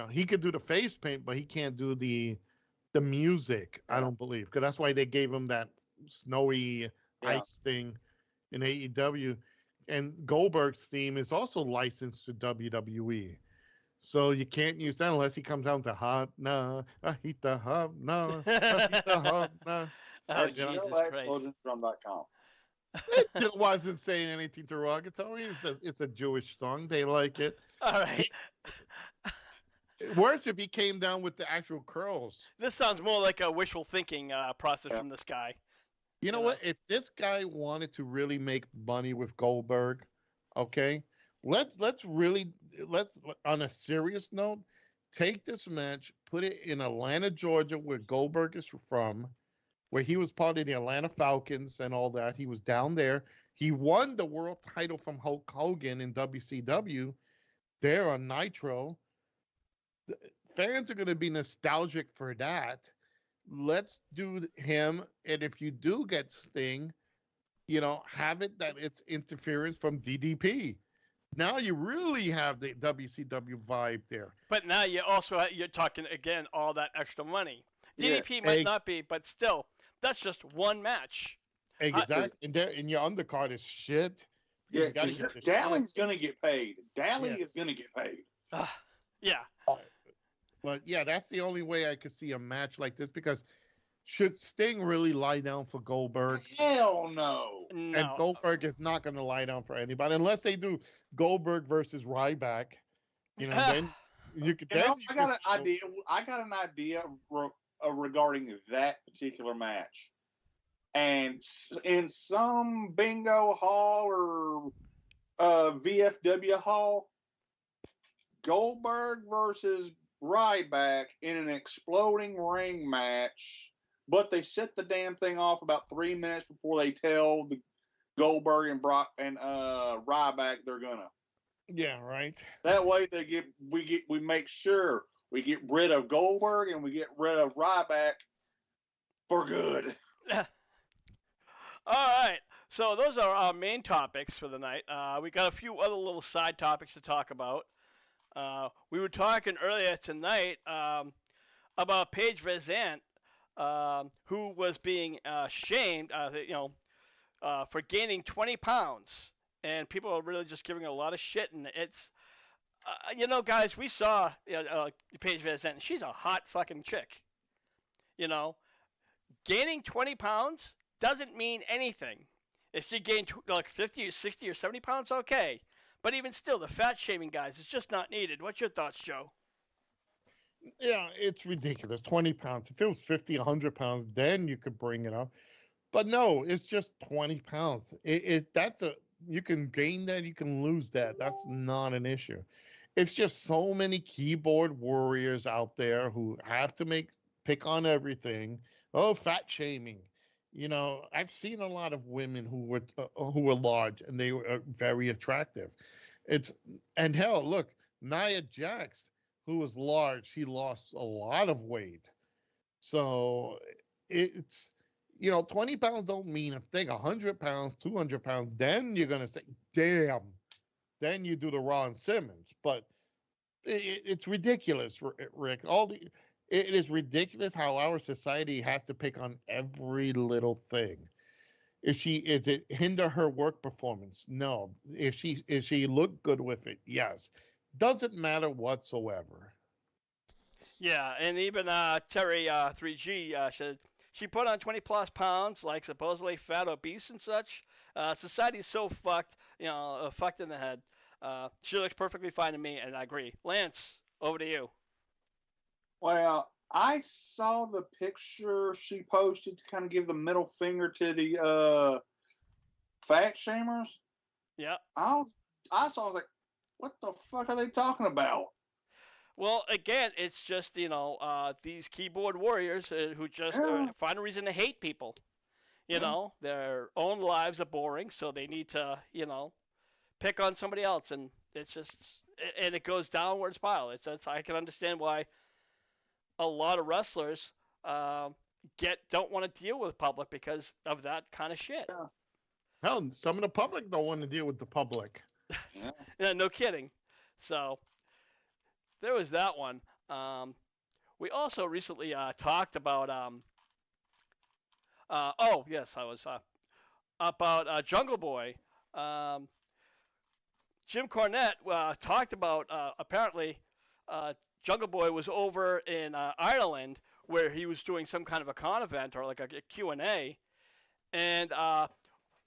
[SPEAKER 2] He could do the face paint, but he can't do the music, I don't believe. Because that's why they gave him that snowy ice thing in AEW. And Goldberg's theme is also licensed to WWE. So you can't use that unless he comes out to hot nah, I heat the hot nah, I heat the hot nah.
[SPEAKER 1] Oh, Jesus Christ.
[SPEAKER 2] It wasn't saying anything derogatory. It's a Jewish song. They like it.
[SPEAKER 1] All right.
[SPEAKER 2] Worse if he came down with the actual curls.
[SPEAKER 1] This sounds more like a wishful thinking process from this guy.
[SPEAKER 2] You know what? If this guy wanted to really make money with Goldberg, okay, let's on a serious note, take this match, put it in Atlanta, Georgia, where Goldberg is from, where he was part of the Atlanta Falcons and all that. He was down there. He won the world title from Hulk Hogan in WCW there on Nitro. Fans are going to be nostalgic for that. Let's do him. And if you do get Sting, have it that it's interference from DDP. Now you really have the WCW vibe there.
[SPEAKER 1] But now you're talking, again, all that extra money. DDP might not be, but still, that's just one match.
[SPEAKER 2] Exactly. And your undercard is shit.
[SPEAKER 3] Yeah, Dowling's going to get paid. Dowling is going to get paid.
[SPEAKER 1] Yeah.
[SPEAKER 2] But yeah, that's the only way I could see a match like this, because should Sting really lie down for Goldberg?
[SPEAKER 3] Hell no.
[SPEAKER 2] And Goldberg is not going to lie down for anybody unless they do Goldberg versus Ryback. Then you could.
[SPEAKER 3] I got an idea regarding that particular match. And in some bingo hall or VFW hall, Goldberg versus Ryback in an exploding ring match, but they set the damn thing off about 3 minutes before they tell the Goldberg and Ryback they're gonna.
[SPEAKER 2] Yeah, right.
[SPEAKER 3] That way we make sure we get rid of Goldberg and we get rid of Ryback for good.
[SPEAKER 1] All right. So those are our main topics for the night. We got a few other little side topics to talk about. We were talking earlier tonight about Paige Van Zant, who was being shamed, for gaining 20 pounds, and people are really just giving a lot of shit. And it's, guys, we saw Paige Van Zant. She's a hot fucking chick. Gaining 20 pounds doesn't mean anything. If she gained like 50 or 60 or 70 pounds, okay. But even still, the fat shaming, guys, is just not needed. What's your thoughts, Joe?
[SPEAKER 2] Yeah, it's ridiculous. 20 pounds. If it was 50, 100 pounds, then you could bring it up. But no, it's just 20 pounds. You can gain that, you can lose that. That's not an issue. It's just so many keyboard warriors out there who have to pick on everything. Oh, fat shaming. I've seen a lot of women who were large and they were very attractive. And hell, look, Nia Jax, who was large, she lost a lot of weight. So it's 20 pounds don't mean a thing. 100 pounds, 200 pounds, then you're gonna say, damn. Then you do the Ron Simmons. But it's ridiculous, Rick. It is ridiculous how our society has to pick on every little thing. Is it hinder her work performance? No. Is she look good with it? Yes. Doesn't matter whatsoever.
[SPEAKER 1] Yeah, and even Terry 3G said she put on 20 plus pounds, like supposedly fat, obese, and such. Society's so fucked, fucked in the head. She looks perfectly fine to me, and I agree. Lance, over to you.
[SPEAKER 3] Well, I saw the picture she posted to kind of give the middle finger to the fat shamers.
[SPEAKER 1] Yeah.
[SPEAKER 3] I was like, what the fuck are they talking about?
[SPEAKER 1] Well, again, it's just these keyboard warriors who just
[SPEAKER 3] Yeah,
[SPEAKER 1] find a reason to hate people.
[SPEAKER 3] yeah.
[SPEAKER 1] Their own lives are boring, so they need to pick on somebody else, and it's just and it goes downward spiral. It's I can understand why a lot of wrestlers don't want to deal with public because of that kind of shit.
[SPEAKER 3] Yeah.
[SPEAKER 2] Hell, some of the public don't want to deal with the public.
[SPEAKER 3] Yeah.
[SPEAKER 1] Yeah, no kidding. So there was that one. We also recently talked about oh yes, I was about Jungle Boy. Um, Jim Cornette talked about apparently uh, Jungle Boy was over in Ireland where he was doing some kind of a con event or like a Q&A, and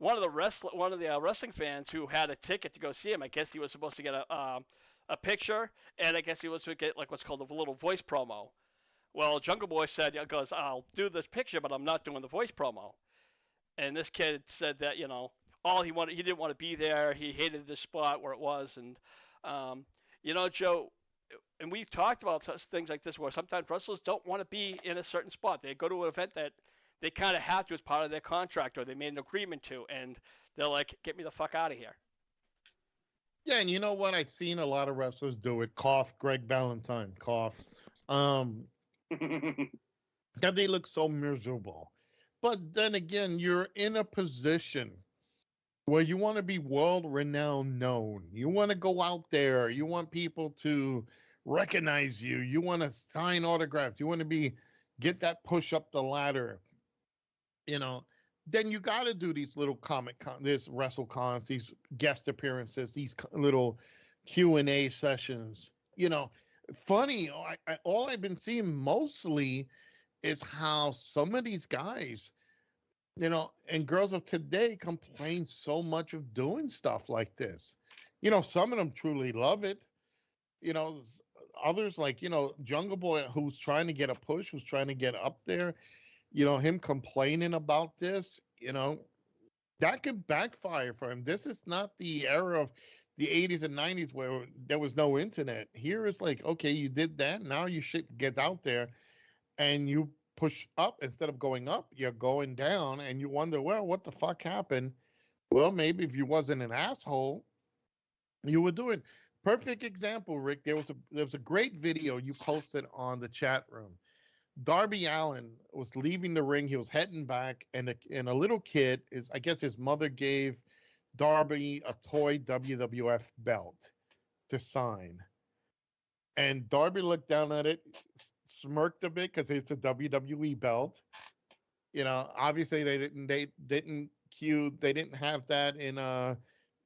[SPEAKER 1] one of the wrestling fans who had a ticket to go see him. I guess he was supposed to get a picture, and I guess he was to get like what's called a little voice promo. Well, Jungle Boy said, "Goes, I'll do this picture, but I'm not doing the voice promo." And this kid said that all he didn't want to be there. He hated the spot where it was, and Joe, and we've talked about things like this where sometimes wrestlers don't want to be in a certain spot. They go to an event that they kind of have to as part of their contract or they made an agreement to, and they're like, "Get me the fuck out of here."
[SPEAKER 2] Yeah, and you know what? I've seen a lot of wrestlers do it. Cough, Greg Valentine, cough. That they look so miserable. But then again, you're in a position where you want to be world renowned known. You want to go out there. You want people to recognize you. You want to sign autographs. You want to get that push up the ladder. You know, then you got to do these little this wrestle cons, these guest appearances, these little Q&A sessions. Funny. All I've been seeing mostly is how some of these guys, and girls of today complain so much of doing stuff like this. Some of them truly love it. Others like, Jungle Boy, who's trying to get a push, who's trying to get up there, him complaining about this, that could backfire for him. This is not the era of the 80s and 90s where there was no internet. Here is like, okay, you did that. Now your shit gets out there and you push up instead of going up, you're going down, and you wonder, well, what the fuck happened? Well, maybe if you wasn't an asshole, you were doing. Perfect example, Rick. There was a great video you posted on the chat room. Darby Allin was leaving the ring. He was heading back, and a little kid I guess his mother gave Darby a toy WWF belt to sign. And Darby looked down at it, smirked a bit because it's a WWE belt. Obviously they didn't have that in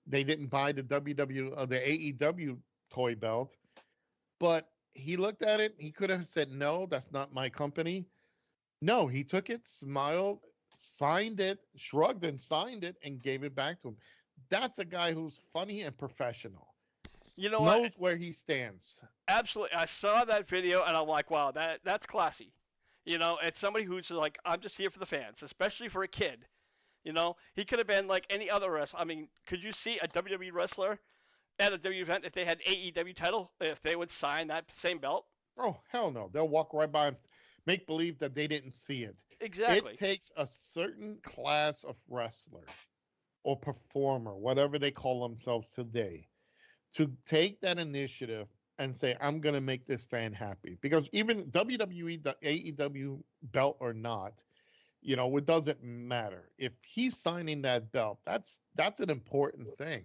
[SPEAKER 2] they didn't buy the the AEW toy belt. But he looked at it, he could have said, "No, that's not my company." No, he took it, smiled, signed it, shrugged and signed it, and gave it back to him. That's a guy who's funny and professional.
[SPEAKER 1] You know what?
[SPEAKER 2] Knows where he stands.
[SPEAKER 1] Absolutely. I saw that video and I'm like, wow, that's classy. It's somebody who's like, I'm just here for the fans, especially for a kid. He could have been like any other wrestler. I mean, could you see a WWE wrestler at a WWE event if they had AEW title, if they would sign that same belt?
[SPEAKER 2] Oh, hell no. They'll walk right by and make believe that they didn't see it.
[SPEAKER 1] Exactly.
[SPEAKER 2] It takes a certain class of wrestler or performer, whatever they call themselves today, to take that initiative and say, I'm going to make this fan happy. Because even WWE, the AEW belt or not, it doesn't matter. If he's signing that belt, that's an important thing.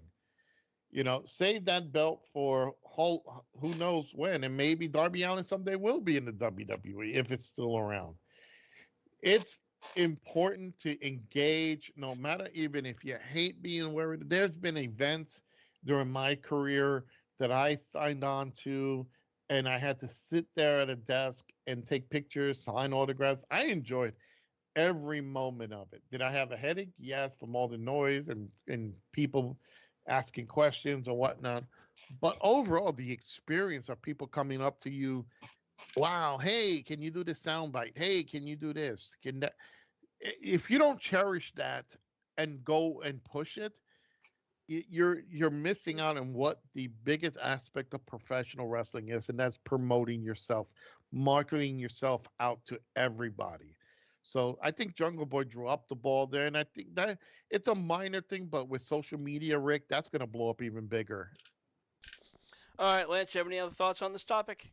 [SPEAKER 2] Save that belt for who knows when. And maybe Darby Allin someday will be in the WWE if it's still around. It's important to engage, no matter even if you hate being where there's been events during my career that I signed on to, and I had to sit there at a desk and take pictures, sign autographs. I enjoyed every moment of it. Did I have a headache? Yes, from all the noise and people asking questions or whatnot. But overall, the experience of people coming up to you Wow, hey, can you do this soundbite? Hey, can you do this? Can that? If you don't cherish that and go and push it, you're missing out on what the biggest aspect of professional wrestling is, and that's promoting yourself, marketing yourself out to everybody. So I think Jungle Boy drew up the ball there, and I think that it's a minor thing, but with social media, Rick, that's going to blow up even bigger.
[SPEAKER 1] All right, Lance, you have any other thoughts on this topic?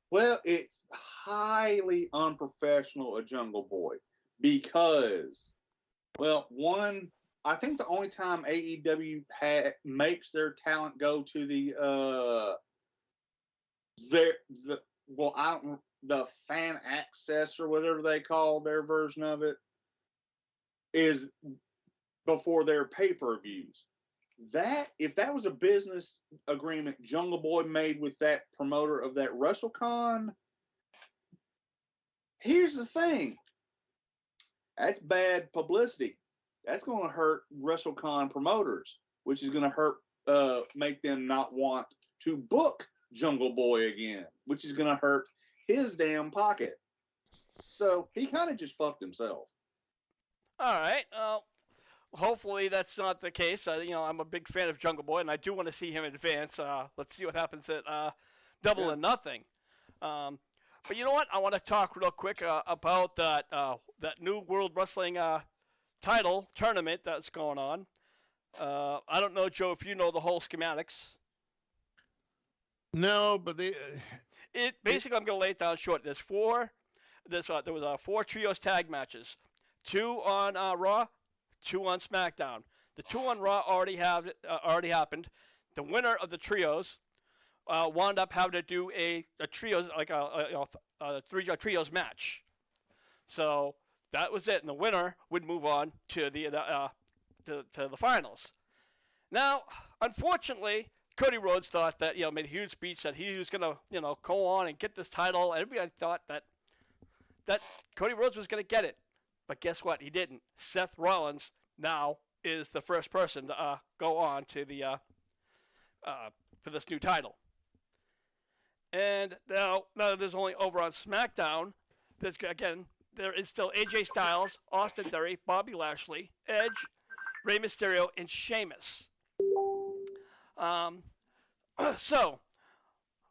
[SPEAKER 3] Well, it's highly unprofessional of Jungle Boy because, well, one, I think the only time AEW makes their talent go to the well, I don't the fan access or whatever they call their version of it is before their pay-per-views. That if that was a business agreement Jungle Boy made with that promoter of that WrestleCon, here's the thing. That's bad publicity. That's going to hurt WrestleCon promoters, which is going to hurt, make them not want to book Jungle Boy again, which is going to hurt his damn pocket. So he kind of just fucked himself.
[SPEAKER 1] All right. Hopefully that's not the case. I'm a big fan of Jungle Boy, and I do want to see him advance. Let's see what happens at Double or Nothing. But you know what? I want to talk real quick about that new World Wrestling title tournament that's going on. I don't know, Joe, if you know the whole schematics.
[SPEAKER 2] No, but
[SPEAKER 1] It basically, I'm going to lay it down short. There was 4 trios tag matches, 2 on Raw, 2 on SmackDown. The 2 on Raw already happened. The winner of the trios wound up having to do a trios like a trios match. So that was it, and the winner would move on to the finals. Now, unfortunately, Cody Rhodes thought that made a huge speech that he was gonna go on and get this title. Everybody thought that Cody Rhodes was gonna get it, but guess what? He didn't. Seth Rollins now is the first person to go on to the for this new title. And now there's only over on SmackDown. There is still AJ Styles, Austin Theory, Bobby Lashley, Edge, Rey Mysterio, and Sheamus. So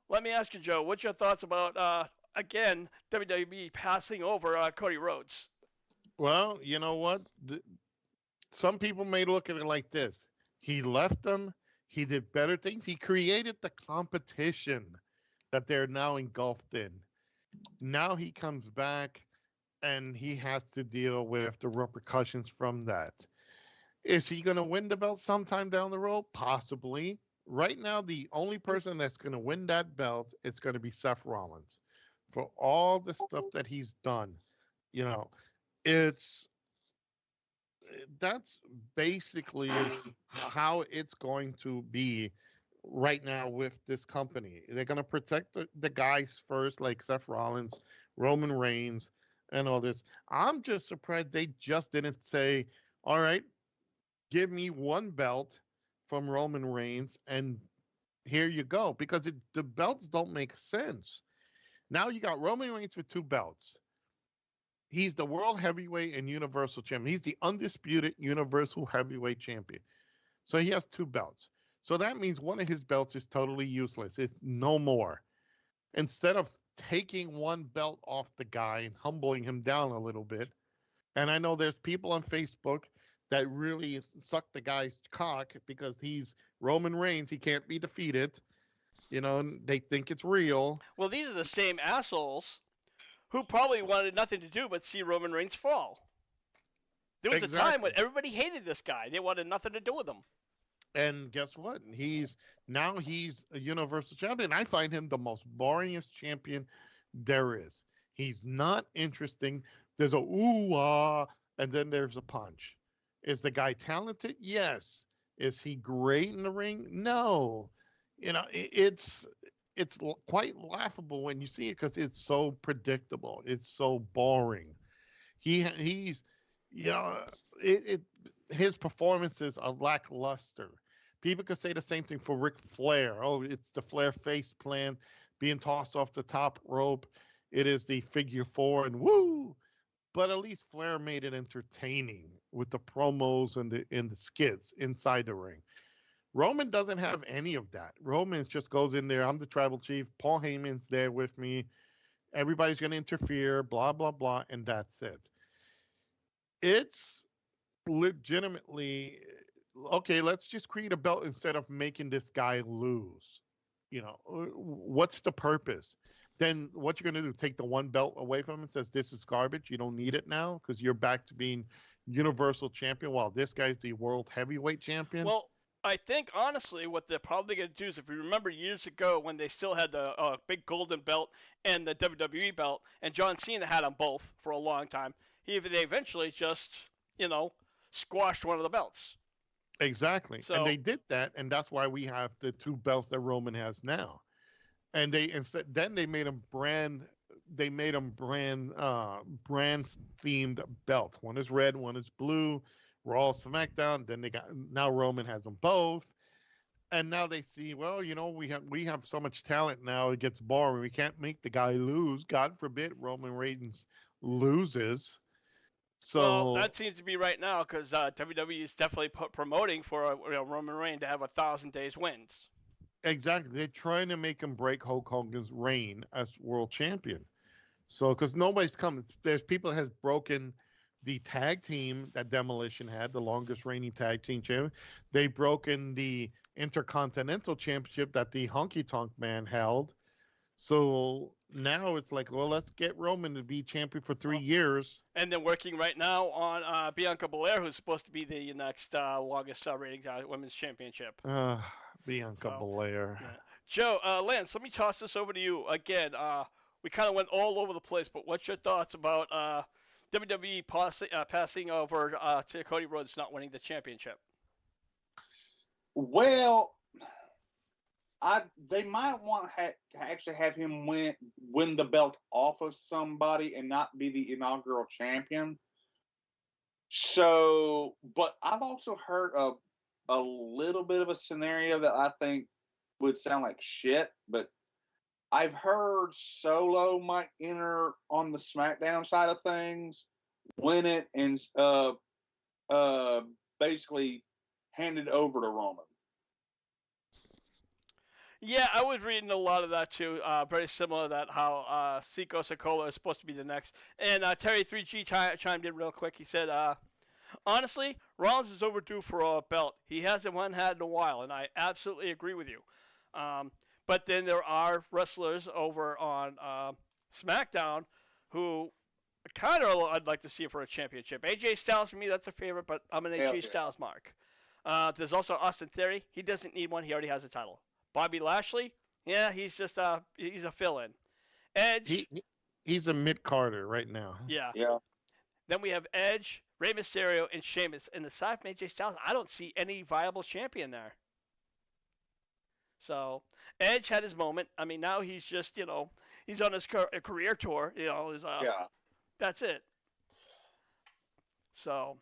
[SPEAKER 1] let me ask you, Joe, what's your thoughts about again WWE passing over Cody Rhodes?
[SPEAKER 2] well, you know what? Some people may look at it like this: he left them. He did better things. He created the competition that they're now engulfed in. Now he comes back and he has to deal with the repercussions from that. Is he going to win the belt sometime down the road? Possibly. Right now, the only person that's going to win that belt is going to be Seth Rollins for all the stuff that he's done. You know, it's that's basically how it's going to be right now with this company. They're going to protect the guys first, like Seth Rollins, Roman Reigns, and all this. I'm just surprised they just didn't say, all right, give me one belt from Roman Reigns and here you go, because the belts don't make sense. Now you got Roman Reigns with 2 belts. He's the world heavyweight and universal champion. He's the undisputed universal heavyweight champion. So he has 2 belts. So that means one of his belts is totally useless. It's no more. Instead of taking one belt off the guy and humbling him down a little bit, and I know there's people on Facebook that really suck the guy's cock because he's Roman Reigns. He can't be defeated. They think it's real.
[SPEAKER 1] Well, these are the same assholes who probably wanted nothing to do but see Roman Reigns fall. There was a time when everybody hated this guy. They wanted nothing to do with him.
[SPEAKER 2] And guess what? He's a universal champion. I find him the most boringest champion there is. He's not interesting. There's a ooh-ah, and then there's a punch. Is the guy talented? Yes. Is he great in the ring? No. It's quite laughable when you see it because it's so predictable. It's so boring. He's his performances are lackluster. People could say the same thing for Ric Flair. Oh, it's the Flair face plan. being tossed off the top rope. It is the figure four and woo. But at least Flair made it entertaining with the promos and the skits inside the ring. Roman doesn't have any of that. Roman just goes in there. I'm the tribal chief. Paul Heyman's there with me. Everybody's going to interfere, blah, blah, blah. And that's it. It's legitimately okay. Let's just create a belt instead of making this guy lose. What's the purpose? Then what you're going to do? Take the one belt away from him and says, this is garbage. You don't need it now because you're back to being universal champion while this guy's the world heavyweight champion.
[SPEAKER 1] Well, I think honestly, what they're probably going to do is, if you remember years ago when they still had the big golden belt and the WWE belt, and John Cena had them both for a long time, they eventually just squashed one of the belts.
[SPEAKER 2] Exactly. So, and they did that, and that's why we have the two belts that Roman has now. And then they made them brand themed belts. One is red, one is blue. Raw, SmackDown. Then now Roman has them both, and now they see, well, we have so much talent now, it gets boring. We can't make the guy lose. God forbid Roman Reigns loses. So
[SPEAKER 1] well, that seems to be right now because WWE is definitely promoting for Roman Reigns to have 1,000 days wins.
[SPEAKER 2] Exactly, they're trying to make him break Hulk Hogan's reign as world champion. So because nobody's come, there's people that has broken the tag team that Demolition had, the longest reigning tag team champion. They've broken the Intercontinental Championship that the Honky Tonk Man held. So now it's like, well, let's get Roman to be champion for 3 years.
[SPEAKER 1] And then working right now on Bianca Belair, who's supposed to be the next longest rating women's championship.
[SPEAKER 2] Bianca Belair. Yeah.
[SPEAKER 1] Joe, Lance, let me toss this over to you again. We kind of went all over the place, but what's your thoughts about WWE passing over to Cody Rhodes not winning the championship?
[SPEAKER 3] Well, they might want to actually have him win the belt off of somebody and not be the inaugural champion. So, but I've also heard of a little bit of a scenario that I think would sound like shit, but I've heard Solo might enter on the SmackDown side of things, win it, and basically hand it over to Roman.
[SPEAKER 1] Yeah, I was reading a lot of that too. Very similar to that, how Siko Sikoa is supposed to be the next. And Terry 3G chimed in real quick. He said, honestly, Rollins is overdue for a belt. He hasn't had in a while, and I absolutely agree with you. But then there are wrestlers over on SmackDown who kind of I'd like to see for a championship. AJ Styles, for me, that's a favorite, but I'm an AJ Styles mark. There's also Austin Theory. He doesn't need one. He already has a title. Bobby Lashley, yeah, he's just he's a fill-in. Edge,
[SPEAKER 2] he's a mid-carder right now.
[SPEAKER 1] Yeah.
[SPEAKER 3] Yeah.
[SPEAKER 1] Then we have Edge, Rey Mysterio, and Sheamus. And aside from AJ Styles, I don't see any viable champion there. So Edge had his moment. I mean, now he's just he's on his career tour. That's it. So,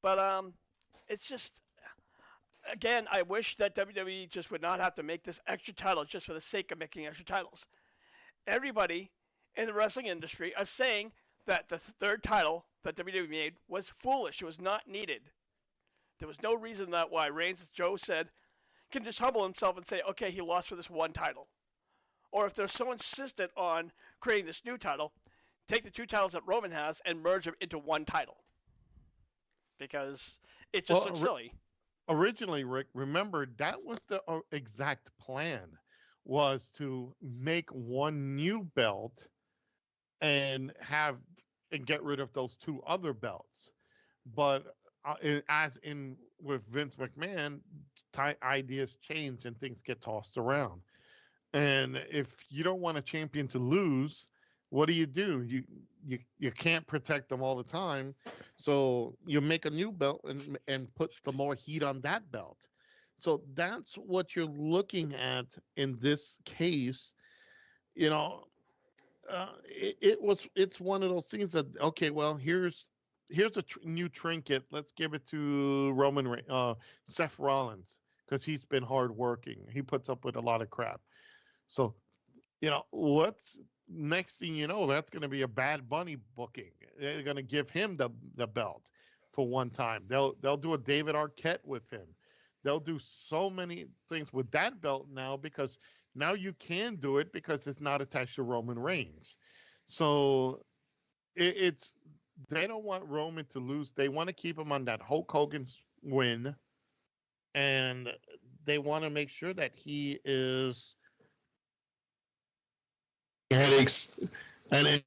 [SPEAKER 1] but it's just. Again, I wish that WWE just would not have to make this extra title just for the sake of making extra titles. Everybody in the wrestling industry is saying that the third title that WWE made was foolish. It was not needed. There was no reason that why Reigns, as Joe said, can just humble himself and say, okay, he lost for this one title. Or if they're so insistent on creating this new title, take the two titles that Roman has and merge them into one title. Because it just looks silly.
[SPEAKER 2] Originally, Rick, remember that was the exact plan, was to make one new belt and get rid of those two other belts. But as in with Vince McMahon, ideas change and things get tossed around. And if you don't want a champion to lose, what do? You can't protect them all the time. So you make a new belt and put the more heat on that belt. So that's what you're looking at in this case. It's one of those things that, okay, well, here's a new trinket. Let's give it to Seth Rollins, because he's been hardworking. He puts up with a lot of crap. So, next thing you know, that's going to be a Bad Bunny booking. They're going to give him the belt for one time. They'll do a David Arquette with him. They'll do so many things with that belt now because now you can do it because it's not attached to Roman Reigns. So it's they don't want Roman to lose. They want to keep him on that Hulk Hogan's win, and they want to make sure that he is headaches and a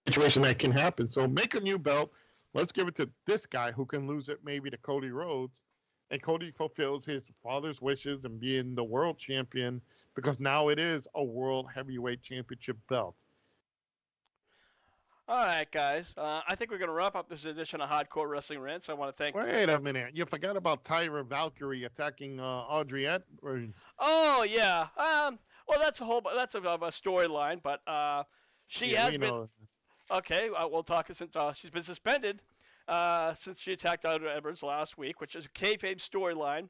[SPEAKER 2] situation that can happen. So make a new belt. Let's give it to this guy who can lose it maybe to Cody Rhodes, and Cody fulfills his father's wishes and being the world champion because now it is a world heavyweight championship belt.
[SPEAKER 1] All right, guys. I think we're going to wrap up this edition of Hardcore Wrestling Rants. I want to thank.
[SPEAKER 2] Wait a minute. You forgot about Tyra Valkyrie attacking Audrey Edwards.
[SPEAKER 1] Oh yeah. Well, that's a storyline, but she has been.
[SPEAKER 2] Know.
[SPEAKER 1] Okay, we'll talk since she's been suspended since she attacked Audrey Edwards last week, which is a kayfabe storyline.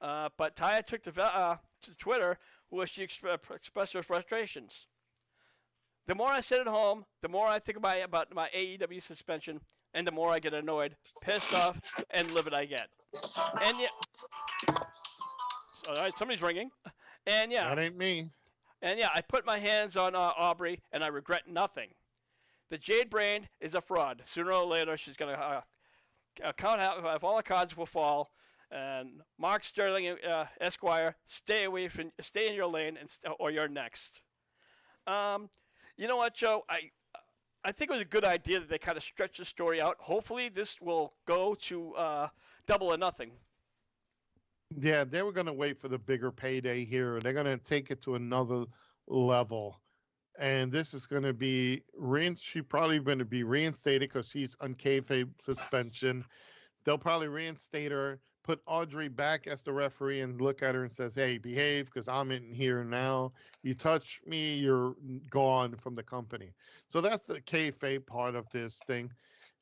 [SPEAKER 1] But Taya took to Twitter where she expressed her frustrations. The more I sit at home, the more I think about my AEW suspension, and the more I get annoyed, pissed off, and livid I get. And yeah, all right, somebody's ringing. And yeah,
[SPEAKER 2] that ain't me.
[SPEAKER 1] And yeah, I put my hands on Aubrey, and I regret nothing. The Jade Brain is a fraud. Sooner or later, she's gonna count out. All the cards will fall. And Mark Sterling, Esquire, stay in your lane, or you're next. You know what, Joe? I think it was a good idea that they kind of stretched the story out. Hopefully, this will go to Double or Nothing.
[SPEAKER 2] Yeah, they were going to wait for the bigger payday here. They're going to take it to another level. And this is going to be she's probably going to be reinstated because she's on kayfabe suspension. They'll probably reinstate her, put Audrey back as the referee, and look at her and says, "Hey, behave because I'm in here now. You touch me, you're gone from the company." So that's the kayfabe part of this thing.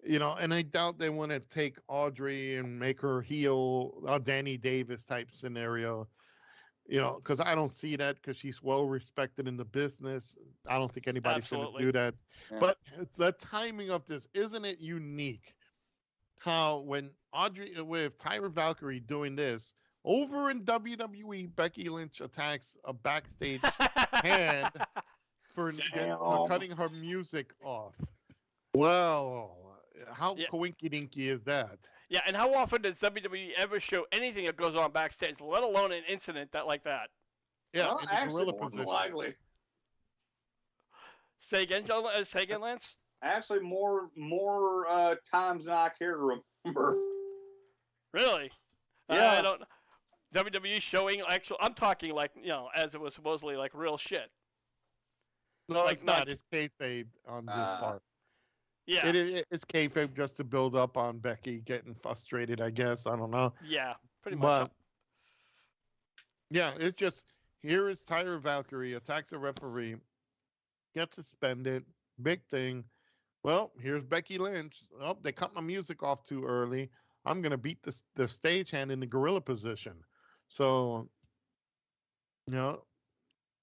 [SPEAKER 2] And I doubt they want to take Audrey and make her heel a Danny Davis type scenario. Because I don't see that because she's well respected in the business. I don't think anybody's going to do that. Yeah. But the timing of this, isn't it unique? How when with Tyra Valkyrie doing this over in WWE, Becky Lynch attacks a backstage hand for cutting her music off. Well, how coinky-dinky is that?
[SPEAKER 1] Yeah, and how often does WWE ever show anything that goes on backstage, let alone an incident like that?
[SPEAKER 2] Yeah,
[SPEAKER 3] well, actually, more than likely.
[SPEAKER 1] Say again, Lance?
[SPEAKER 3] Actually, more times than I care to remember.
[SPEAKER 1] Really?
[SPEAKER 3] Yeah.
[SPEAKER 1] I don't. WWE showing actual. I'm talking like as it was supposedly like real shit.
[SPEAKER 2] No, like, it's not. It's kayfabe on this part.
[SPEAKER 1] Yeah.
[SPEAKER 2] It's kayfabe just to build up on Becky getting frustrated, I guess. I don't know.
[SPEAKER 1] Yeah, pretty much.
[SPEAKER 2] But, yeah, it's just, here is Tyra Valkyrie, attacks a referee, gets suspended, big thing. Well, here's Becky Lynch. Oh, they cut my music off too early. I'm going to beat the stagehand in the gorilla position. So,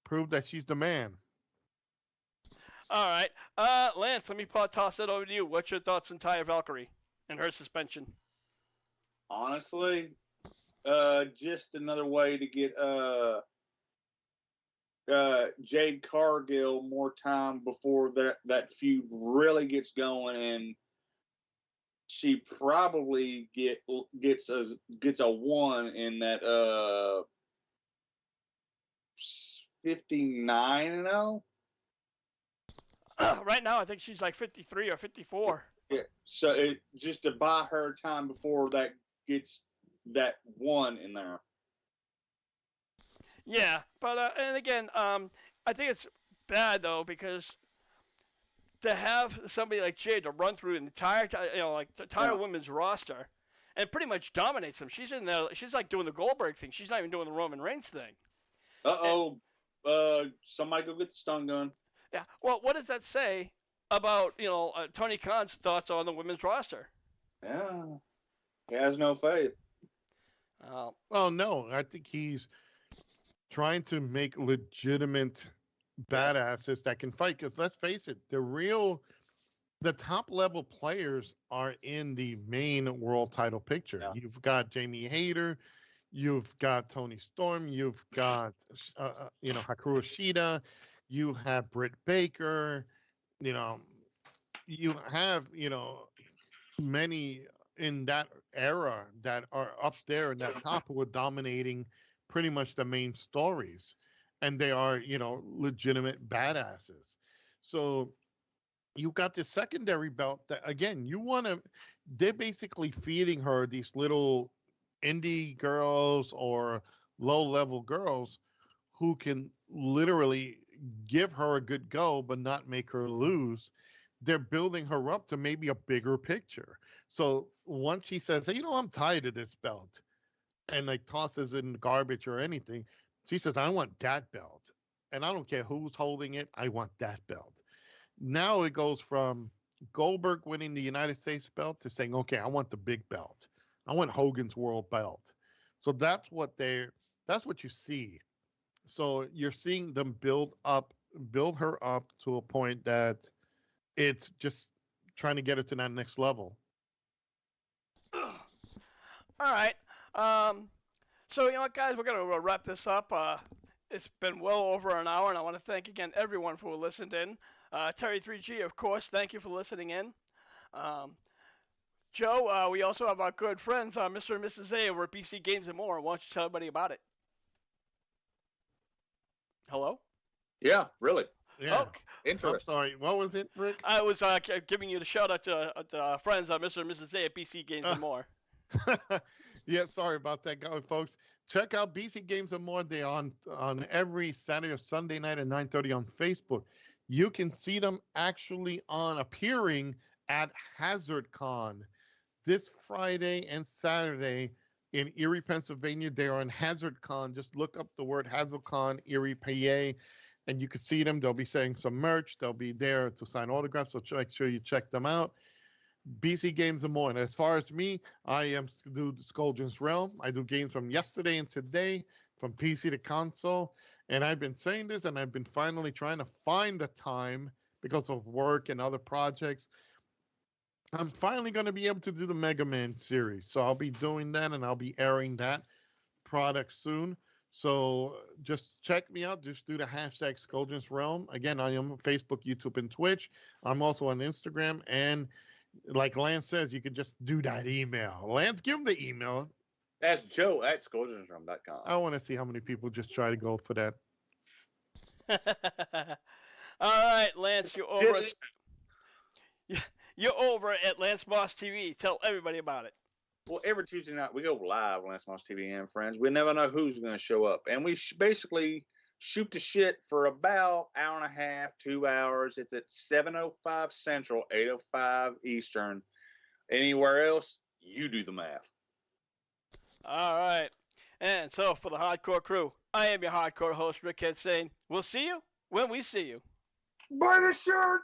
[SPEAKER 2] prove that she's the man.
[SPEAKER 1] All right. Lance, let me toss it over to you. What's your thoughts on Tyra Valkyrie and her suspension?
[SPEAKER 3] Honestly, just another way to get Jade Cargill more time before that feud really gets going, and she probably gets a 1 in that 59-0.
[SPEAKER 1] Right now, I think she's like 53 or 54.
[SPEAKER 3] Yeah, so just to buy her time before that gets that 1 in there.
[SPEAKER 1] Yeah, but and again, I think it's bad though because to have somebody like Jade to run through an entire, the entire women's roster and pretty much dominates them. She's in there. She's like doing the Goldberg thing. She's not even doing the Roman Reigns thing.
[SPEAKER 3] Somebody go get the stun gun.
[SPEAKER 1] Yeah. Well, what does that say about Tony Khan's thoughts on the women's roster?
[SPEAKER 3] Yeah, he has no faith.
[SPEAKER 2] Well, no, I think he's trying to make legitimate badasses that can fight. Because let's face it, the top level players are in the main world title picture.
[SPEAKER 4] Yeah.
[SPEAKER 2] You've got Jamie Hayter, you've got Tony Storm, you've got Hikaru Shida, you have Britt Baker, you know, you have many in that era that are up there in that top who are dominating pretty much the main stories, and they are legitimate badasses. So you got the secondary belt that again they're basically feeding her these little indie girls or low level girls who can literally give her a good go but not make her lose. They're building her up to maybe a bigger picture. So once she says, hey, I'm tired of this belt, and like tosses it in the garbage or anything, she says, I want that belt. And I don't care who's holding it, I want that belt. Now it goes from Goldberg winning the United States belt to saying, okay, I want the big belt. I want Hogan's world belt. So that's what you see. So you're seeing them build her up to a point that it's just trying to get her to that next level.
[SPEAKER 1] All right. So you know what, guys, we're gonna wrap this up. It's been well over an hour, and I want to thank again everyone who listened in. Terry 3G, of course, thank you for listening in. Joe, we also have our good friends, Mr. and Mrs. A over at BC Games and More. Why don't you tell everybody about it? Hello?
[SPEAKER 3] Yeah, really.
[SPEAKER 2] Yeah.
[SPEAKER 1] Okay.
[SPEAKER 2] I'm
[SPEAKER 3] Interesting.
[SPEAKER 2] sorry. What was it, Rick?
[SPEAKER 1] I was giving you the shout out to friends, Mr. and Mrs. A at BC Games and More.
[SPEAKER 2] Yeah, sorry about that, guys, folks. Check out BC Games and More. They're on every Saturday or Sunday night at 9:30 on Facebook. You can see them actually appearing at HazardCon this Friday and Saturday in Erie, Pennsylvania. They are in HazardCon. Just look up the word HazardCon, Erie, PA, and you can see them. They'll be selling some merch. They'll be there to sign autographs, so make sure you check them out. BC Games and More. And as far as me, I do the Scoldrins Realm. I do games from yesterday and today, from PC to console. And I've been saying this, and I've been finally trying to find the time because of work and other projects. I'm finally going to be able to do the Mega Man series. So I'll be doing that, and I'll be airing that product soon. So just check me out. Just do the hashtag Scoldrins Realm. Again, I am on Facebook, YouTube, and Twitch. I'm also on Instagram. And like Lance says, you could just do that email. Lance, give him the email.
[SPEAKER 3] That's Joe at scoldrinsroom.com.
[SPEAKER 2] I want to see how many people just try to go for that.
[SPEAKER 1] All right, Lance, you're over at Lance Moss TV. Tell everybody about it.
[SPEAKER 3] Well, every Tuesday night we go live on Lance Moss TV and friends. We never know who's going to show up, and we basically shoot the shit for about an hour and a half, 2 hours. It's at 7:05 Central, 8:05 Eastern. Anywhere else, you do the math.
[SPEAKER 1] All right. And so for the hardcore crew, I am your hardcore host, Rickhead, saying we'll see you when we see you.
[SPEAKER 3] Buy the shirt!